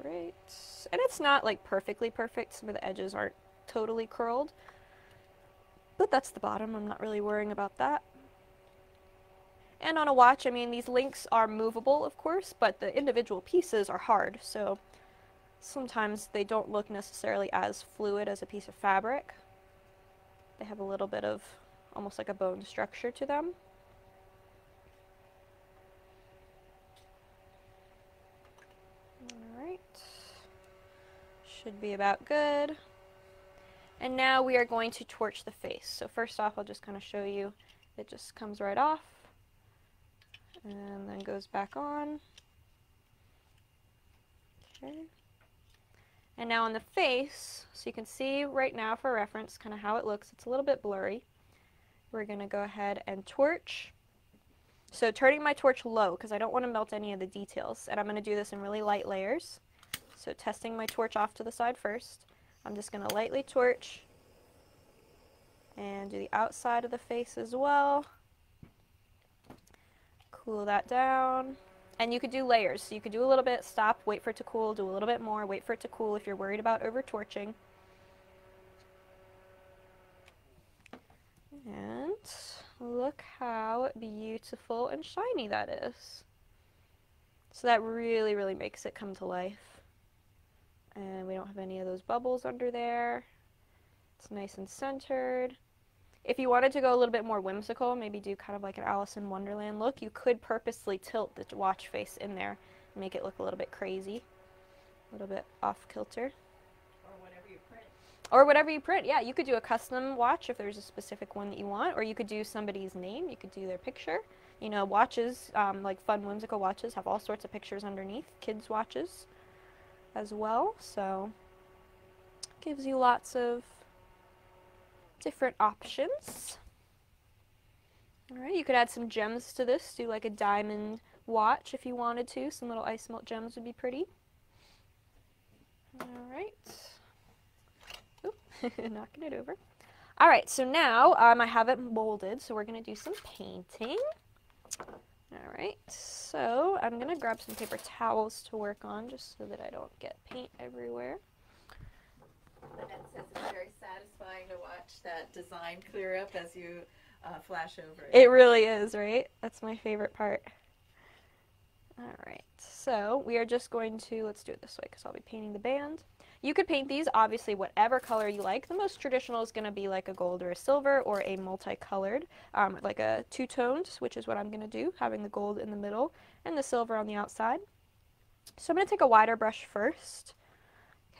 Alright, and it's not like perfectly perfect, some of the edges aren't totally curled, but that's the bottom, I'm not really worrying about that. And on a watch, I mean, these links are movable, of course, but the individual pieces are hard, so sometimes they don't look necessarily as fluid as a piece of fabric. They have a little bit of almost like a bone structure to them. Alright, should be about good. And now we are going to torch the face. So first off, I'll just kind of show you, it just comes right off and then goes back on. Okay. And now on the face, so you can see right now for reference kind of how it looks. It's a little bit blurry. We're going to go ahead and torch. So turning my torch low because I don't want to melt any of the details. And I'm going to do this in really light layers. So testing my torch off to the side first. I'm just going to lightly torch and do the outside of the face as well. Cool that down. And you could do layers. So you could do a little bit, stop, wait for it to cool, do a little bit more, wait for it to cool if you're worried about over torching. And look how beautiful and shiny that is. So that really, really makes it come to life. And we don't have any of those bubbles under there. It's nice and centered. If you wanted to go a little bit more whimsical, maybe do kind of like an Alice in Wonderland look, you could purposely tilt the watch face in there and make it look a little bit crazy, a little bit off kilter. Or whatever you print. Or whatever you print, yeah. You could do a custom watch if there's a specific one that you want, or you could do somebody's name, you could do their picture. You know, watches, like fun whimsical watches, have all sorts of pictures underneath, kids' watches as well, so gives you lots of different options. Alright, you could add some gems to this, do like a diamond watch if you wanted to. Some little Isomalt gems would be pretty. Alright. Oop, knocking it over. Alright, so now I have it molded, so we're going to do some painting. Alright, so I'm going to grab some paper towels to work on just so that I don't get paint everywhere. Lynette says it's very satisfying to watch that design clear up as you flash over it. It really is, right? That's my favorite part. Alright, so we are just going to, let's do it this way because I'll be painting the band. You could paint these, obviously, whatever color you like. The most traditional is going to be like a gold or a silver or a multicolored, like a two-toned, which is what I'm going to do, having the gold in the middle and the silver on the outside. So I'm going to take a wider brush first.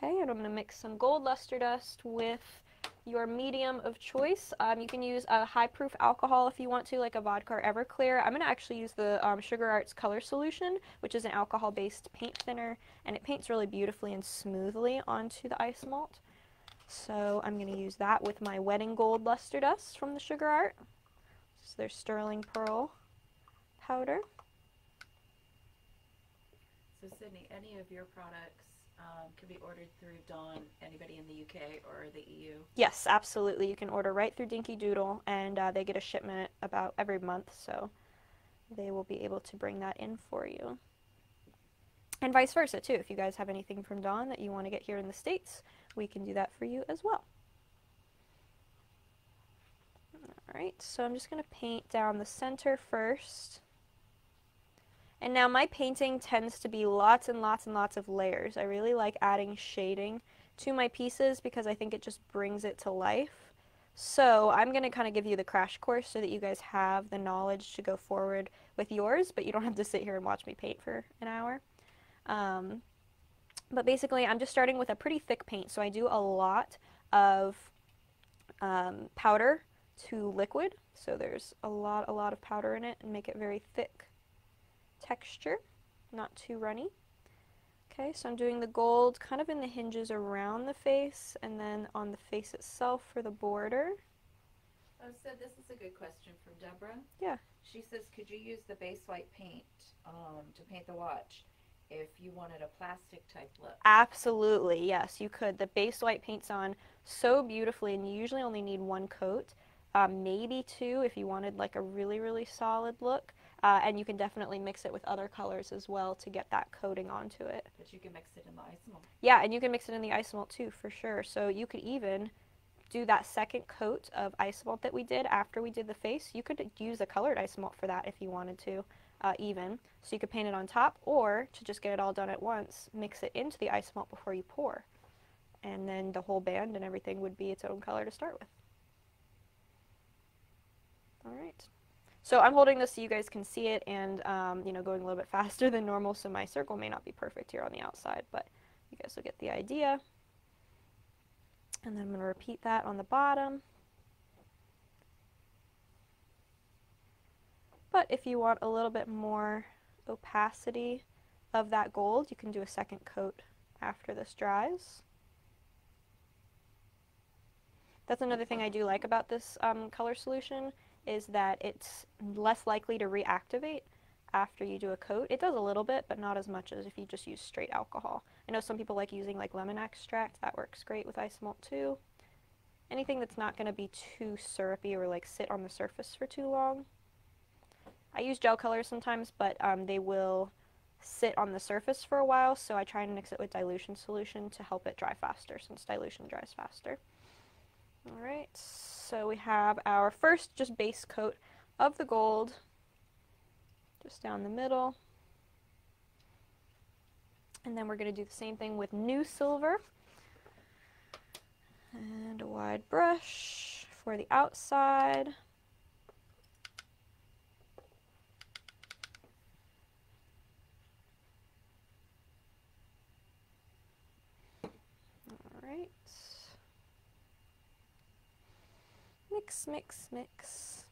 Okay, and I'm going to mix some gold luster dust with your medium of choice. You can use a high-proof alcohol if you want to, like a vodka or Everclear. I'm going to actually use the Sugar Arts Color Solution, which is an alcohol-based paint thinner, and it paints really beautifully and smoothly onto the Isomalt. So I'm going to use that with my Wedding Gold Luster Dust from the Sugar Art. This is their Sterling Pearl powder. So Sidney, any of your products can be ordered through Dawn, anybody in the UK or the EU? Yes, absolutely. You can order right through Dinky Doodle, and they get a shipment about every month, so they will be able to bring that in for you. And vice versa, too. If you guys have anything from Dawn that you want to get here in the States, we can do that for you as well. Alright, so I'm just going to paint down the center first. And now my painting tends to be lots and lots and lots of layers. I really like adding shading to my pieces because I think it just brings it to life. So I'm going to kind of give you the crash course so that you guys have the knowledge to go forward with yours, but you don't have to sit here and watch me paint for an hour. But basically I'm just starting with a pretty thick paint. So I do a lot of powder to liquid. So there's a lot of powder in it and make it very thick texture, not too runny. Okay, so I'm doing the gold kind of in the hinges around the face and then on the face itself for the border. Oh, so this is a good question from Deborah. Yeah. She says, could you use the base white paint to paint the watch if you wanted a plastic type look? Absolutely, yes, you could. The base white paints on so beautifully, and you usually only need one coat, maybe two if you wanted like a really, really solid look. And you can definitely mix it with other colors as well to get that coating onto it. But you can mix it in the Isomalt. Yeah, and you can mix it in the Isomalt too, for sure. So you could even do that second coat of Isomalt that we did after we did the face. You could use a colored Isomalt for that if you wanted to, even. So you could paint it on top, or to just get it all done at once, mix it into the Isomalt before you pour. And then the whole band and everything would be its own color to start with. All right. So I'm holding this so you guys can see it, and you know, going a little bit faster than normal, so my circle may not be perfect here on the outside, but you guys will get the idea. And then I'm going to repeat that on the bottom. But if you want a little bit more opacity of that gold, you can do a second coat after this dries. That's another thing I do like about this color solution, is that it's less likely to reactivate after you do a coat. It does a little bit, but not as much as if you just use straight alcohol. I know some people like using like lemon extract. That works great with Isomalt too. Anything that's not going to be too syrupy or like sit on the surface for too long. I use gel colors sometimes, but they will sit on the surface for a while, so I try and mix it with dilution solution to help it dry faster, since dilution dries faster. Alright, so we have our first just base coat of the gold, just down the middle. And then we're going to do the same thing with new silver. And a wide brush for the outside. Alright. Mix, mix, mix.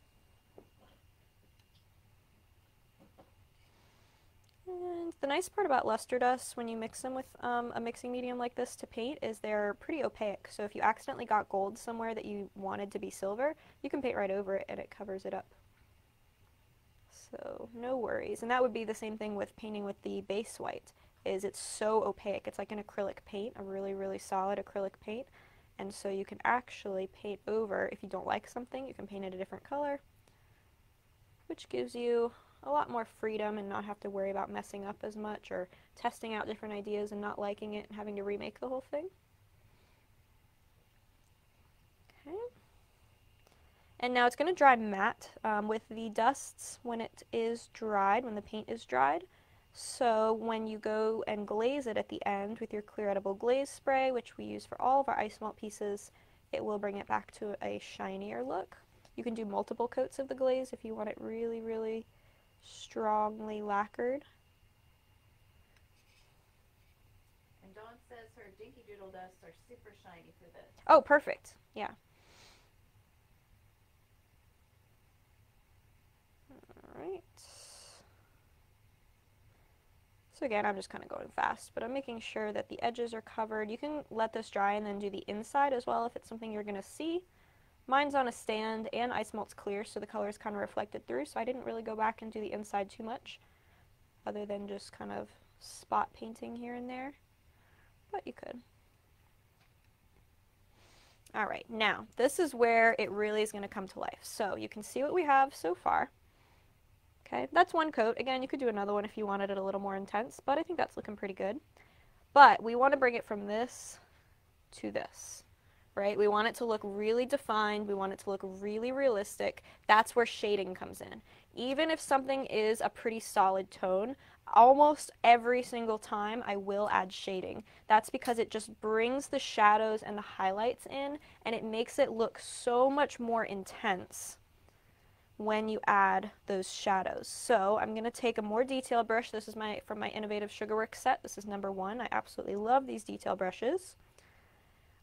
And the nice part about luster dusts when you mix them with a mixing medium like this to paint is they're pretty opaque. So if you accidentally got gold somewhere that you wanted to be silver, you can paint right over it and it covers it up. So no worries. And that would be the same thing with painting with the base white, is it's so opaque. It's like an acrylic paint, a really, really solid acrylic paint. And so you can actually paint over, if you don't like something, you can paint it a different color, which gives you a lot more freedom and not have to worry about messing up as much or testing out different ideas and not liking it and having to remake the whole thing. Okay. And now it's going to dry matte with the dusts when it is dried, when the paint is dried. So when you go and glaze it at the end with your clear edible glaze spray, which we use for all of our Isomalt pieces, it will bring it back to a shinier look. You can do multiple coats of the glaze if you want it really, really strongly lacquered. And Dawn says her Dinky Doodle dusts are super shiny for this. Oh, perfect. Yeah. Alright. So again, I'm just kind of going fast, but I'm making sure that the edges are covered. You can let this dry and then do the inside as well if it's something you're going to see. Mine's on a stand and Isomalt's clear, so the color is kind of reflected through, so I didn't really go back and do the inside too much, other than just kind of spot painting here and there, but you could. Alright, now, this is where it really is going to come to life. So you can see what we have so far. Okay, that's one coat. Again, you could do another one if you wanted it a little more intense, but I think that's looking pretty good. But we want to bring it from this to this. Right? We want it to look really defined. We want it to look really realistic. That's where shading comes in. Even if something is a pretty solid tone, almost every single time I will add shading. That's because it just brings the shadows and the highlights in, and it makes it look so much more intense when you add those shadows. So I'm going to take a more detailed brush. This is from my Innovative Sugarworks set. This is number 1. I absolutely love these detail brushes.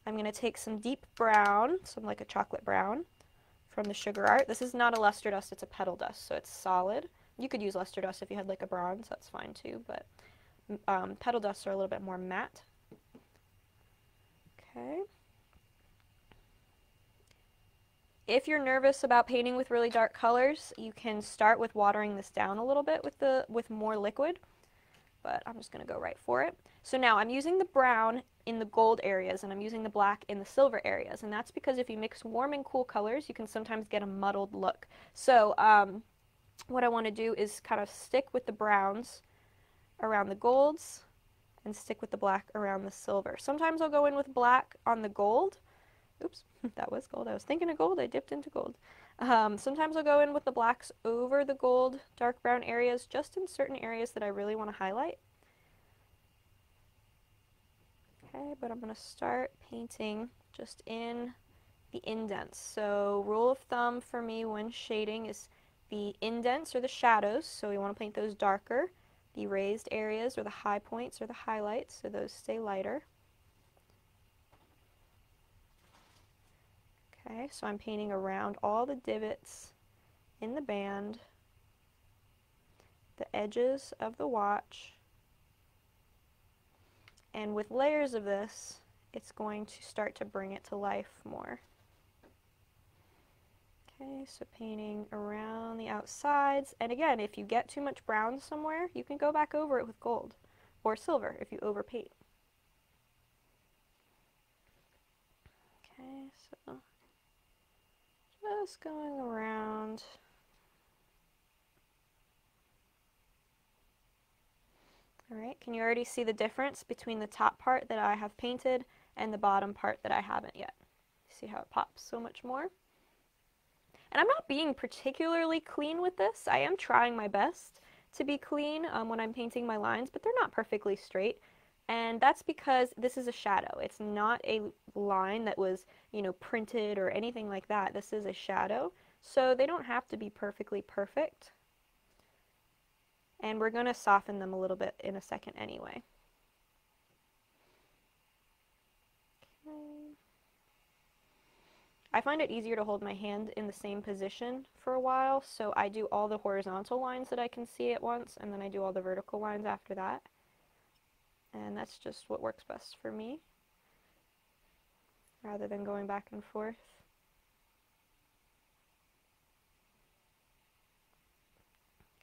I'm going to take some deep brown, some like a chocolate brown, from the Sugar Art. This is not a luster dust, it's a petal dust, so it's solid. You could use luster dust if you had like a bronze, that's fine too, but petal dusts are a little bit more matte. Okay. If you're nervous about painting with really dark colors, you can start with watering this down a little bit with more liquid, but I'm just going to go right for it. So now I'm using the brown in the gold areas and I'm using the black in the silver areas, and that's because if you mix warm and cool colors, you can sometimes get a muddled look. So what I want to do is kind of stick with the browns around the golds and stick with the black around the silver. Sometimes I'll go in with black on the gold. Oops, that was gold. I was thinking of gold. I dipped into gold. Sometimes I'll go in with the blacks over the gold, dark brown areas, just in certain areas that I really want to highlight. Okay, but I'm going to start painting just in the indents. So rule of thumb for me when shading is the indents or the shadows, so we want to paint those darker. The raised areas or the high points or the highlights, so those stay lighter. Okay, so I'm painting around all the divots in the band, the edges of the watch, and with layers of this, it's going to start to bring it to life more. Okay, so painting around the outsides, and again, if you get too much brown somewhere, you can go back over it with gold or silver if you overpaint. Okay, so just going around. Alright, can you already see the difference between the top part that I have painted and the bottom part that I haven't yet? See how it pops so much more? And I'm not being particularly clean with this. I am trying my best to be clean when I'm painting my lines, but they're not perfectly straight. And that's because this is a shadow. It's not a line that was, you know, printed or anything like that. This is a shadow, so they don't have to be perfectly perfect. And we're going to soften them a little bit in a second anyway. Okay. I find it easier to hold my hand in the same position for a while, so I do all the horizontal lines that I can see at once, and then I do all the vertical lines after that. And that's just what works best for me, rather than going back and forth.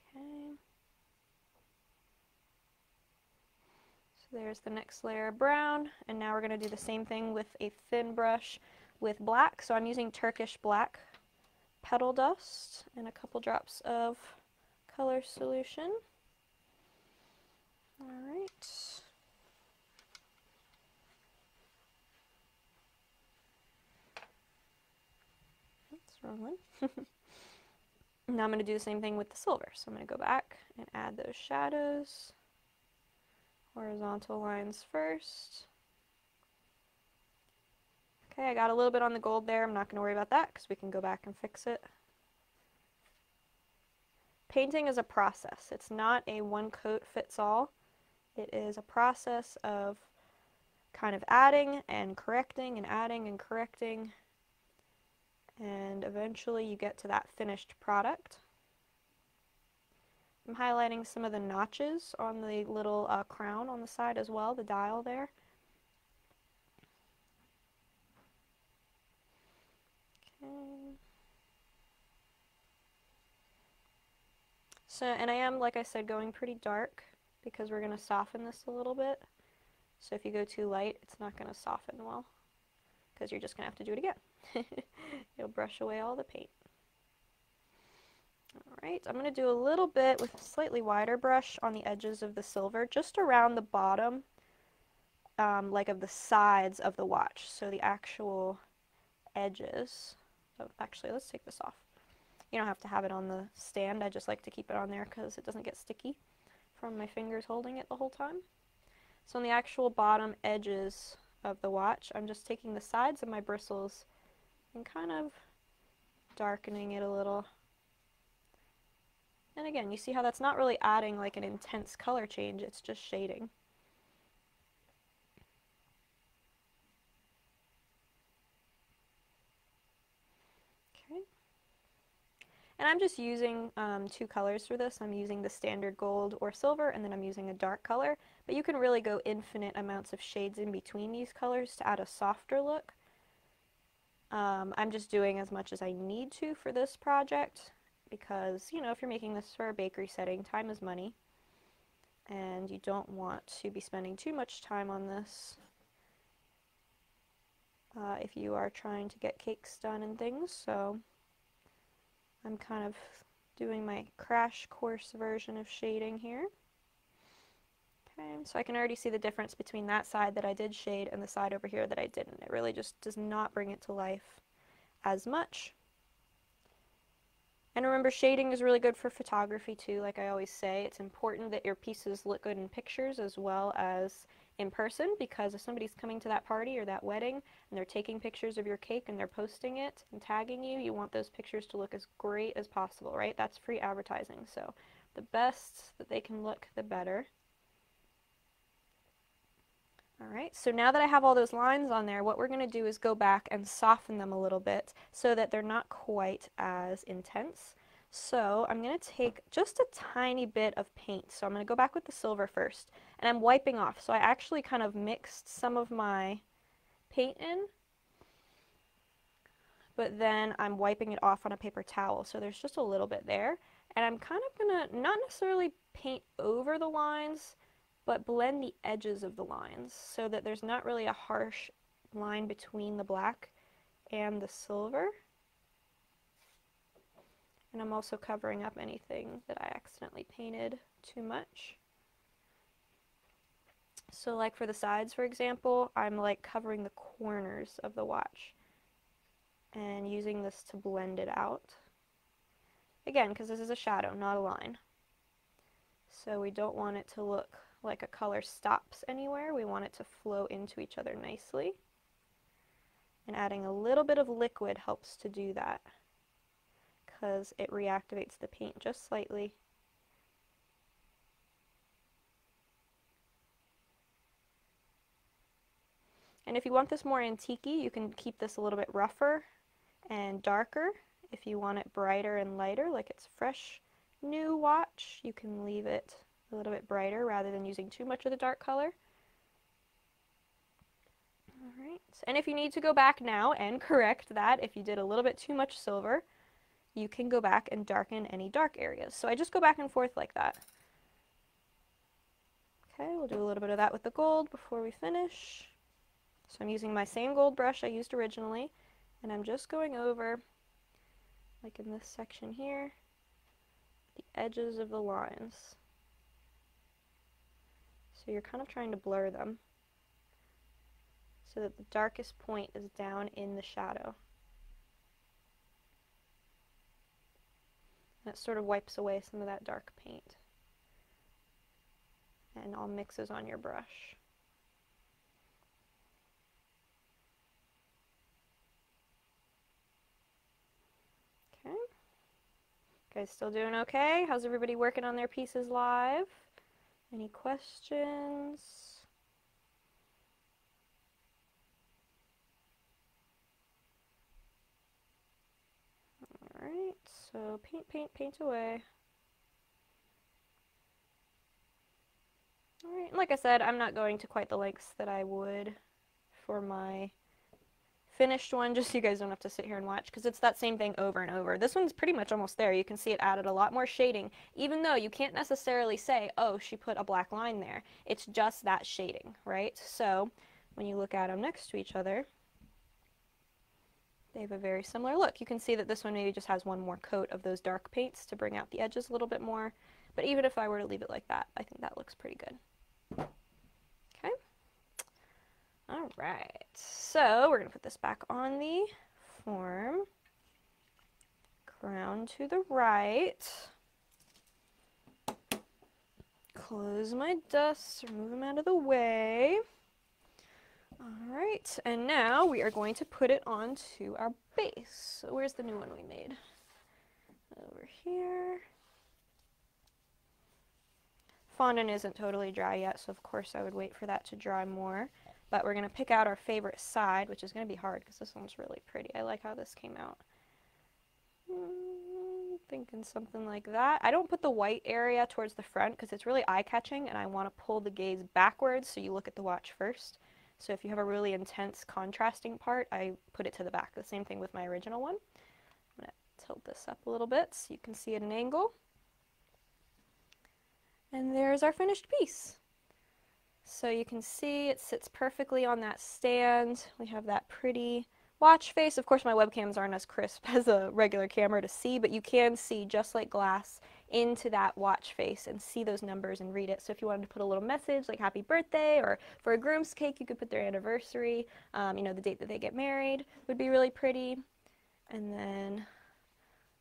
Okay. So there's the next layer of brown, and now we're going to do the same thing with a thin brush with black. So I'm using Turkish black petal dust and a couple drops of color solution. All right. That's the wrong one. Now I'm going to do the same thing with the silver. So I'm going to go back and add those shadows. Horizontal lines first. Okay, I got a little bit on the gold there. I'm not going to worry about that because we can go back and fix it. Painting is a process. It's not a one coat fits all. It is a process of kind of adding and correcting and adding and correcting, and eventually you get to that finished product. I'm highlighting some of the notches on the little crown on the side as well, the dial there. Okay. So, and I am, like I said, going pretty dark because we're going to soften this a little bit. So if you go too light, it's not going to soften well because you're just going to have to do it again. You'll brush away all the paint. Alright, I'm going to do a little bit with a slightly wider brush on the edges of the silver, just around the bottom, like of the sides of the watch, so the actual edges. Oh, actually, let's take this off. You don't have to have it on the stand, I just like to keep it on there because it doesn't get sticky from my fingers holding it the whole time. So on the actual bottom edges of the watch, I'm just taking the sides of my bristles and kind of darkening it a little. And again, you see how that's not really adding like an intense color change, it's just shading. Okay. And I'm just using 2 colors for this. I'm using the standard gold or silver, and then I'm using a dark color. But you can really go infinite amounts of shades in between these colors to add a softer look. I'm just doing as much as I need to for this project because, you know, if you're making this for a bakery setting, time is money. And you don't want to be spending too much time on this if you are trying to get cakes done and things. So I'm kind of doing my crash course version of shading here. Okay, so I can already see the difference between that side that I did shade and the side over here that I didn't. It really just does not bring it to life as much. And remember, shading is really good for photography too. Like I always say, it's important that your pieces look good in pictures as well as in person, because if somebody's coming to that party or that wedding and they're taking pictures of your cake and they're posting it and tagging you, you want those pictures to look as great as possible, right? That's free advertising. So the best that they can look, the better. Alright, so now that I have all those lines on there, what we're going to do is go back and soften them a little bit so that they're not quite as intense. So I'm going to take just a tiny bit of paint. So I'm going to go back with the silver first, and I'm wiping off. So I actually kind of mixed some of my paint in, but then I'm wiping it off on a paper towel. So there's just a little bit there. And I'm kind of going to not necessarily paint over the lines, but blend the edges of the lines so that there's not really a harsh line between the black and the silver. And I'm also covering up anything that I accidentally painted too much. So like for the sides, for example, I'm like covering the corners of the watch and using this to blend it out. Again, because this is a shadow, not a line. So we don't want it to look like a color stops anywhere. We want it to flow into each other nicely. And adding a little bit of liquid helps to do that because it reactivates the paint just slightly. And if you want this more antique-y, you can keep this a little bit rougher and darker. If you want it brighter and lighter, like it's fresh new watch, you can leave it a little bit brighter rather than using too much of the dark color. Alright, and if you need to go back now and correct that, if you did a little bit too much silver, you can go back and darken any dark areas. So I just go back and forth like that. Okay, we'll do a little bit of that with the gold before we finish. So I'm using my same gold brush I used originally, and I'm just going over, like in this section here, the edges of the lines. So you're kind of trying to blur them so that the darkest point is down in the shadow. And it sort of wipes away some of that dark paint and all mixes on your brush. Okay. Guys still doing okay? How's everybody working on their pieces live? Any questions? Alright, so paint, paint, paint away. Alright, and like I said, I'm not going to quite the lengths that I would for my finished one, just so you guys don't have to sit here and watch, because it's that same thing over and over. This one's pretty much almost there. You can see it added a lot more shading, even though you can't necessarily say, oh, she put a black line there. It's just that shading, right? So when you look at them next to each other, they have a very similar look. You can see that this one maybe just has one more coat of those dark paints to bring out the edges a little bit more, but even if I were to leave it like that, I think that looks pretty good. Okay. Alright, so we're going to put this back on the form. Crown to the right. Close my dusts, remove them out of the way. Alright, and now we are going to put it onto our base. So where's the new one we made? Over here. Fondant isn't totally dry yet, so of course I would wait for that to dry more. But we're going to pick out our favorite side, which is going to be hard because this one's really pretty. I like how this came out. thinking something like that. I don't put the white area towards the front because it's really eye-catching and I want to pull the gaze backwards so you look at the watch first. So if you have a really intense contrasting part, I put it to the back. The same thing with my original one. I'm going to tilt this up a little bit so you can see at an angle. And there's our finished piece. So you can see it sits perfectly on that stand. We have that pretty watch face. Of course, my webcams aren't as crisp as a regular camera to see, but you can see, just like glass, into that watch face and see those numbers and read it. So if you wanted to put a little message like happy birthday, or for a groom's cake, you could put their anniversary, you know, the date that they get married would be really pretty. And then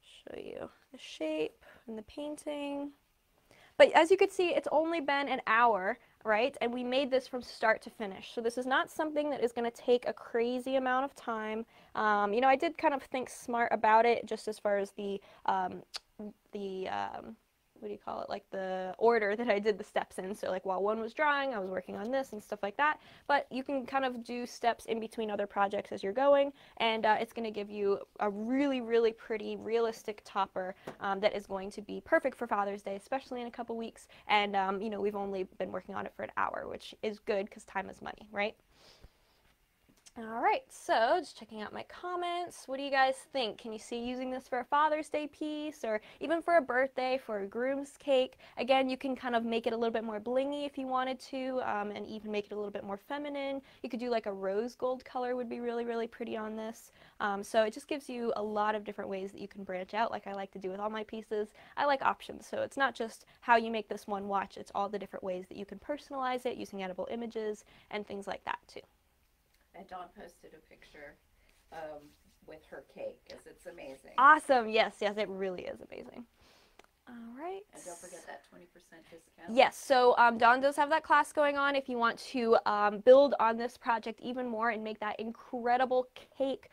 show you the shape and the painting. But as you can see, it's only been an hour, right? And we made this from start to finish. So this is not something that is going to take a crazy amount of time. You know, I did kind of think smart about it, just as far as the what do you call it, like the order that I did the steps in. So like while one was drawing, I was working on this and stuff like that. But you can kind of do steps in between other projects as you're going, and it's going to give you a really, really pretty, realistic topper that is going to be perfect for Father's Day, especially in a couple weeks. And you know, we've only been working on it for an hour, which is good because time is money, right? All right, so just checking out my comments. What do you guys think? Can you see using this for a Father's Day piece, or even for a birthday, for a groom's cake? Again, you can kind of make it a little bit more blingy if you wanted to, and even make it a little bit more feminine. You could do like a rose gold color would be really, really pretty on this. So it just gives you a lot of different ways that you can branch out, like I like to do with all my pieces. I like options, so it's not just how you make this one watch, it's all the different ways that you can personalize it using edible images and things like that too. And Dawn posted a picture with her cake, because it's amazing. Awesome. Yes, yes, it really is amazing. All right. And don't forget that 20% discount. Yes, so Dawn does have that class going on if you want to build on this project even more and make that incredible cake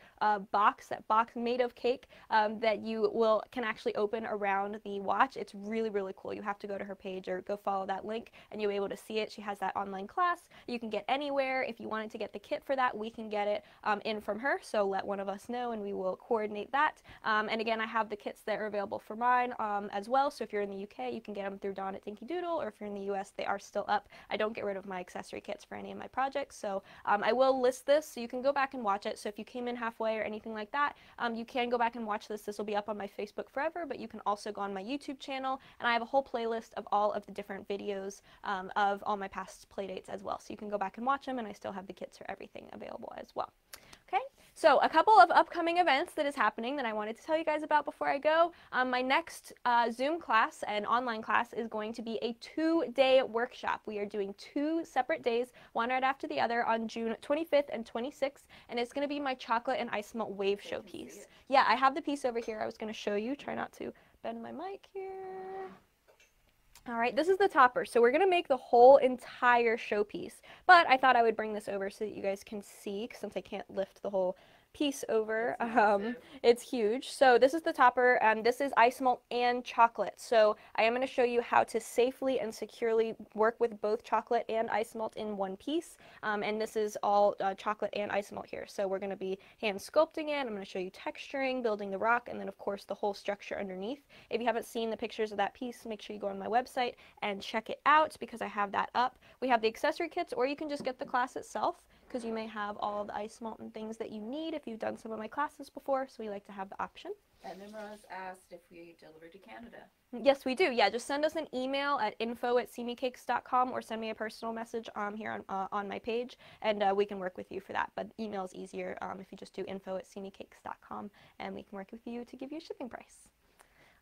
box, that box made of cake that you can actually open around the watch. It's really, really cool. You have to go to her page or go follow that link and you'll be able to see it. She has that online class. You can get anywhere. If you wanted to get the kit for that, we can get it in from her, so let one of us know and we will coordinate that. And again, I have the kits that are available for mine as well. So if you're in the UK, you can get them through Dawn at Dinky Doodle, or if you're in the US, they are still up. I don't get rid of my accessory kits for any of my projects, so I will list this so you can go back and watch it. So if you came in halfway or anything like that, you can go back and watch this. This will be up on my Facebook forever, but you can also go on my YouTube channel, and I have a whole playlist of all of the different videos of all my past playdates as well. So you can go back and watch them, and I still have the kits for everything available as well. Okay, so a couple of upcoming events that is happening that I wanted to tell you guys about before I go. My next Zoom class and online class is going to be a 2-day workshop. We are doing 2 separate days, one right after the other, on June 25th and 26th, and it's going to be my chocolate and Isomalt wave show piece. Yeah, I have the piece over here I was going to show you. Try not to bend my mic here. All right, this is the topper. So we're going to make the whole entire showpiece, but I thought I would bring this over so that you guys can see, since I can't lift the whole piece over. It's huge. So this is the topper. This is Isomalt and chocolate. So I am going to show you how to safely and securely work with both chocolate and Isomalt in one piece. And this is all chocolate and Isomalt here. So we're going to be hand sculpting it. I'm going to show you texturing, building the rock, and then of course the whole structure underneath. If you haven't seen the pictures of that piece, make sure you go on my website and check it out, because I have that up. We have the accessory kits, or you can just get the class itself, because you may have all the Isomalt and things that you need if you've done some of my classes before, so we like to have the option. And then Roz asked if we deliver to Canada. Yes, we do. Yeah, just send us an email at info@simicakes.com, or send me a personal message here on my page, and we can work with you for that. But email is easier if you just do info@simicakes.com, and we can work with you to give you a shipping price.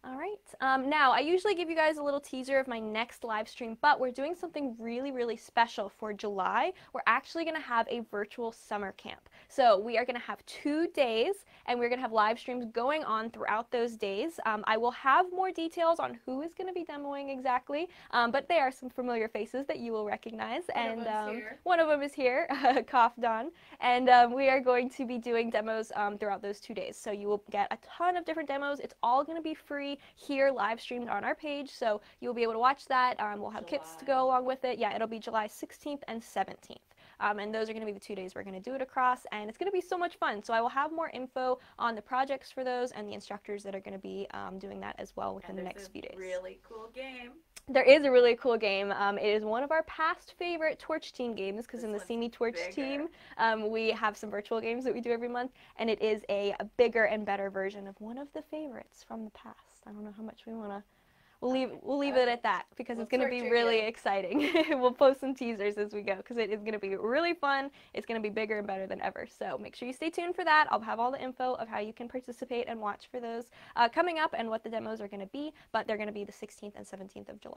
All right, now I usually give you guys a little teaser of my next live stream, but we're doing something really, really special for July. We're actually going to have a virtual summer camp. So we are going to have 2 days, and we're going to have live streams going on throughout those days. I will have more details on who is going to be demoing exactly, but they are some familiar faces that you will recognize. One of them is here, Cough Don, and we are going to be doing demos throughout those 2 days. So you will get a ton of different demos. It's all going to be free here, live streamed on our page, so you'll be able to watch that. We'll have kits to go along with it. Yeah, it'll be July 16th and 17th. and those are going to be the 2 days we're going to do it across, and it's going to be so much fun. So I will have more info on the projects for those and the instructors that are going to be doing that as well within the next few days. Really cool game. There is a really cool game. It is one of our past favorite Torch Team games because in the Simi Torch Team, we have some virtual games that we do every month, and it is a bigger and better version of one of the favorites from the past. I don't know how much we want to. We'll leave it at that because it's going to be really exciting. We'll post some teasers as we go because it is going to be really fun. It's going to be bigger and better than ever. So make sure you stay tuned for that. I'll have all the info of how you can participate and watch for those coming up and what the demos are going to be, but they're going to be the 16th and 17th of July.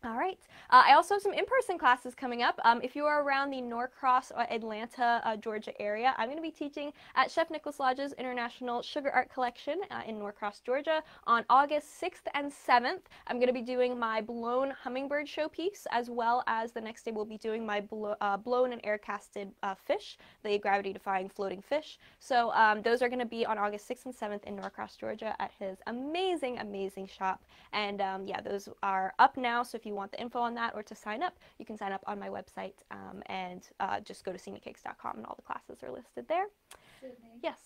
All right. I also have some in-person classes coming up. If you are around the Norcross, Atlanta, Georgia area, I'm going to be teaching at Chef Nicholas Lodge's International Sugar Art Collection in Norcross, Georgia on August 6th and 7th. I'm going to be doing my blown hummingbird showpiece, as well as the next day we'll be doing my blown and air-casted fish, the gravity-defying floating fish. So those are going to be on August 6th and 7th in Norcross, Georgia at his amazing, amazing shop. And yeah, those are up now, so if you want the info on that or to sign up, you can sign up on my website and just go to simicakes.com and all the classes are listed there. Sydney, yes.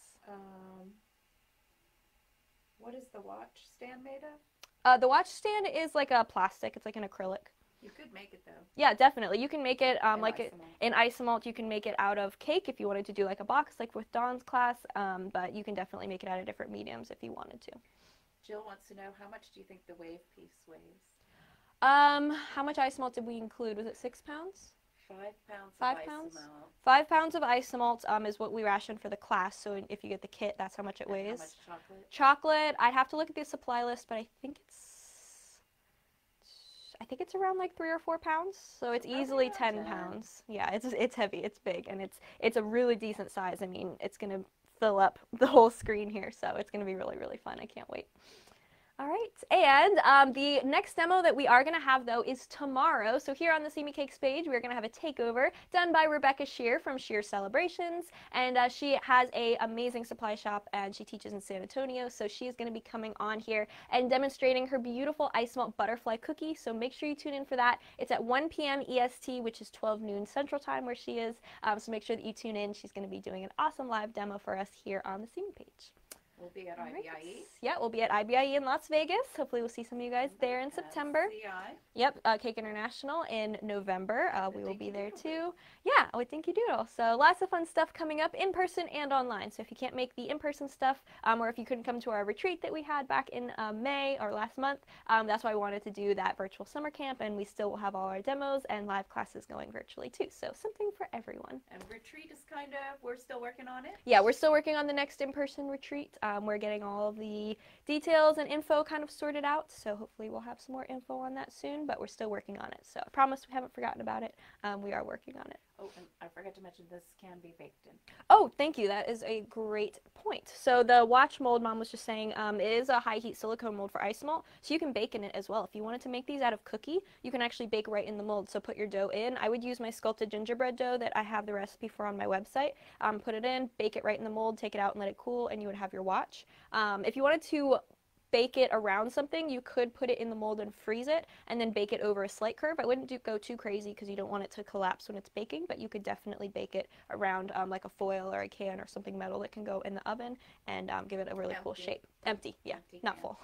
What is the watch stand made of? The watch stand is like a plastic. It's like an acrylic. You could make it though. Yeah, definitely. You can make it in Isomalt. Isomalt. You can make it out of cake if you wanted to do like a box like with Dawn's class, but you can definitely make it out of different mediums if you wanted to. Jill wants to know, how much do you think the wave piece weighs? How much Isomalt did we include? Was it 6 pounds? 5 pounds 5 of pounds? Isomalt. 5 pounds of Isomalt is what we ration for the class, so if you get the kit, that's how much it weighs. How much chocolate? Chocolate, I'd have to look at the supply list, but I think it's around like 3 or 4 pounds, so it's easily 10 pounds. Yeah, it's heavy, it's big, and it's a really decent size. I mean, it's going to fill up the whole screen here, so it's going to be really, really fun. I can't wait. All right, and the next demo that we are going to have, though, is tomorrow. So here on the Simi Cakes page, we're going to have a takeover done by Rebecca Shear from Shear Celebrations, and she has an amazing supply shop, and she teaches in San Antonio, so she is going to be coming on here and demonstrating her beautiful Isomalt butterfly cookie, so make sure you tune in for that. It's at 1 p.m. EST, which is 12 noon Central Time where she is, so make sure that you tune in. She's going to be doing an awesome live demo for us here on the Simi page. We'll be at IBIE. Yeah, we'll be at IBIE in Las Vegas. Hopefully we'll see some of you guys there in September. CI. Yep, Cake International in November. We will be there too. Yeah, I would think you doodle. So lots of fun stuff coming up in person and online. So if you can't make the in-person stuff, or if you couldn't come to our retreat that we had back in May or last month, that's why I wanted to do that virtual summer camp, and we still will have all our demos and live classes going virtually too. So something for everyone. And retreat is kind of, we're still working on it? Yeah, we're still working on the next in-person retreat. We're getting all of the details and info kind of sorted out, so hopefully we'll have some more info on that soon, but we're still working on it. So I promise we haven't forgotten about it. We are working on it. Oh, and I forgot to mention, this can be baked in. Oh, thank you. That is a great point. So the watch mold, Mom was just saying, it is a high heat silicone mold for Isomalt, so you can bake in it as well. If you wanted to make these out of cookie, you can actually bake right in the mold. So put your dough in. I would use my sculpted gingerbread dough that I have the recipe for on my website. Put it in, bake it right in the mold, take it out and let it cool, and you would have your watch. If you wanted to bake it around something, you could put it in the mold and freeze it and then bake it over a slight curve. I wouldn't go too crazy because you don't want it to collapse when it's baking, but you could definitely bake it around like a foil or a can or something metal that can go in the oven and give it a really cool shape. Empty, yeah, not full.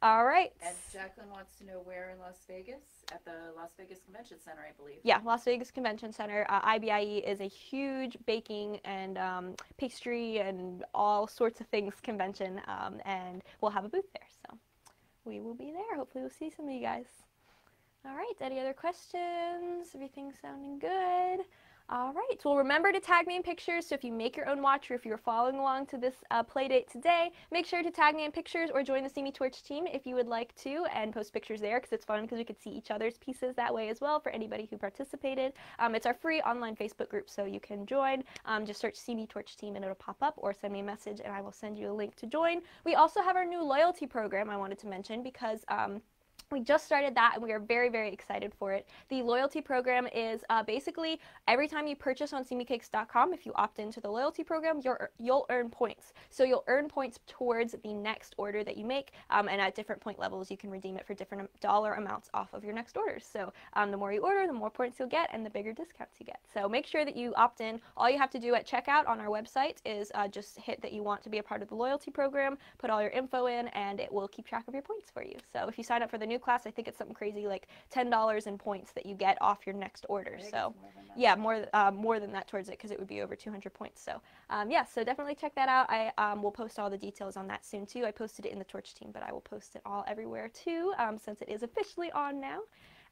All right. And Jacqueline wants to know where in Las Vegas? At the Las Vegas Convention Center, I believe. Yeah, Las Vegas Convention Center. IBIE is a huge baking and pastry and all sorts of things convention, and we'll have a booth there, so we will be there. Hopefully we'll see some of you guys. All right, any other questions? Everything sounding good? All right, well, remember to tag me in pictures. So if you make your own watch or if you're following along to this Playdate today, make sure to tag me in pictures or join the Simi Torch team if you would like to and post pictures there because it's fun because we could see each other's pieces that way as well for anybody who participated. It's our free online Facebook group, so you can join. Just search Simi Torch team and it'll pop up, or send me a message and I will send you a link to join. We also have our new loyalty program I wanted to mention because We just started that and we are very, very excited for it. The loyalty program is basically every time you purchase on simicakes.com, if you opt into the loyalty program, you'll earn points. So you'll earn points towards the next order that you make, and at different point levels, you can redeem it for different dollar amounts off of your next orders. So the more you order, the more points you'll get and the bigger discounts you get. So make sure that you opt in. All you have to do at checkout on our website is just hit that you want to be a part of the loyalty program, put all your info in, and it will keep track of your points for you. So if you sign up for the new class, I think it's something crazy like $10 in points that you get off your next order. So yeah, more than that towards it, because it would be over 200 points. So yeah, so definitely check that out. I will post all the details on that soon too. I posted it in the Torch team, but I will post it all everywhere too, since it is officially on now.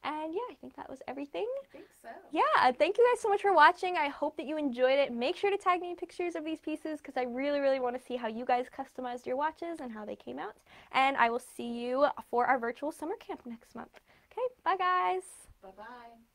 And yeah, I think that was everything. I think so. Yeah, thank you guys so much for watching. I hope that you enjoyed it. Make sure to tag me in pictures of these pieces, because I really, really want to see how you guys customized your watches and how they came out. And I will see you for our virtual summer camp next month. Okay, bye guys. Bye-bye.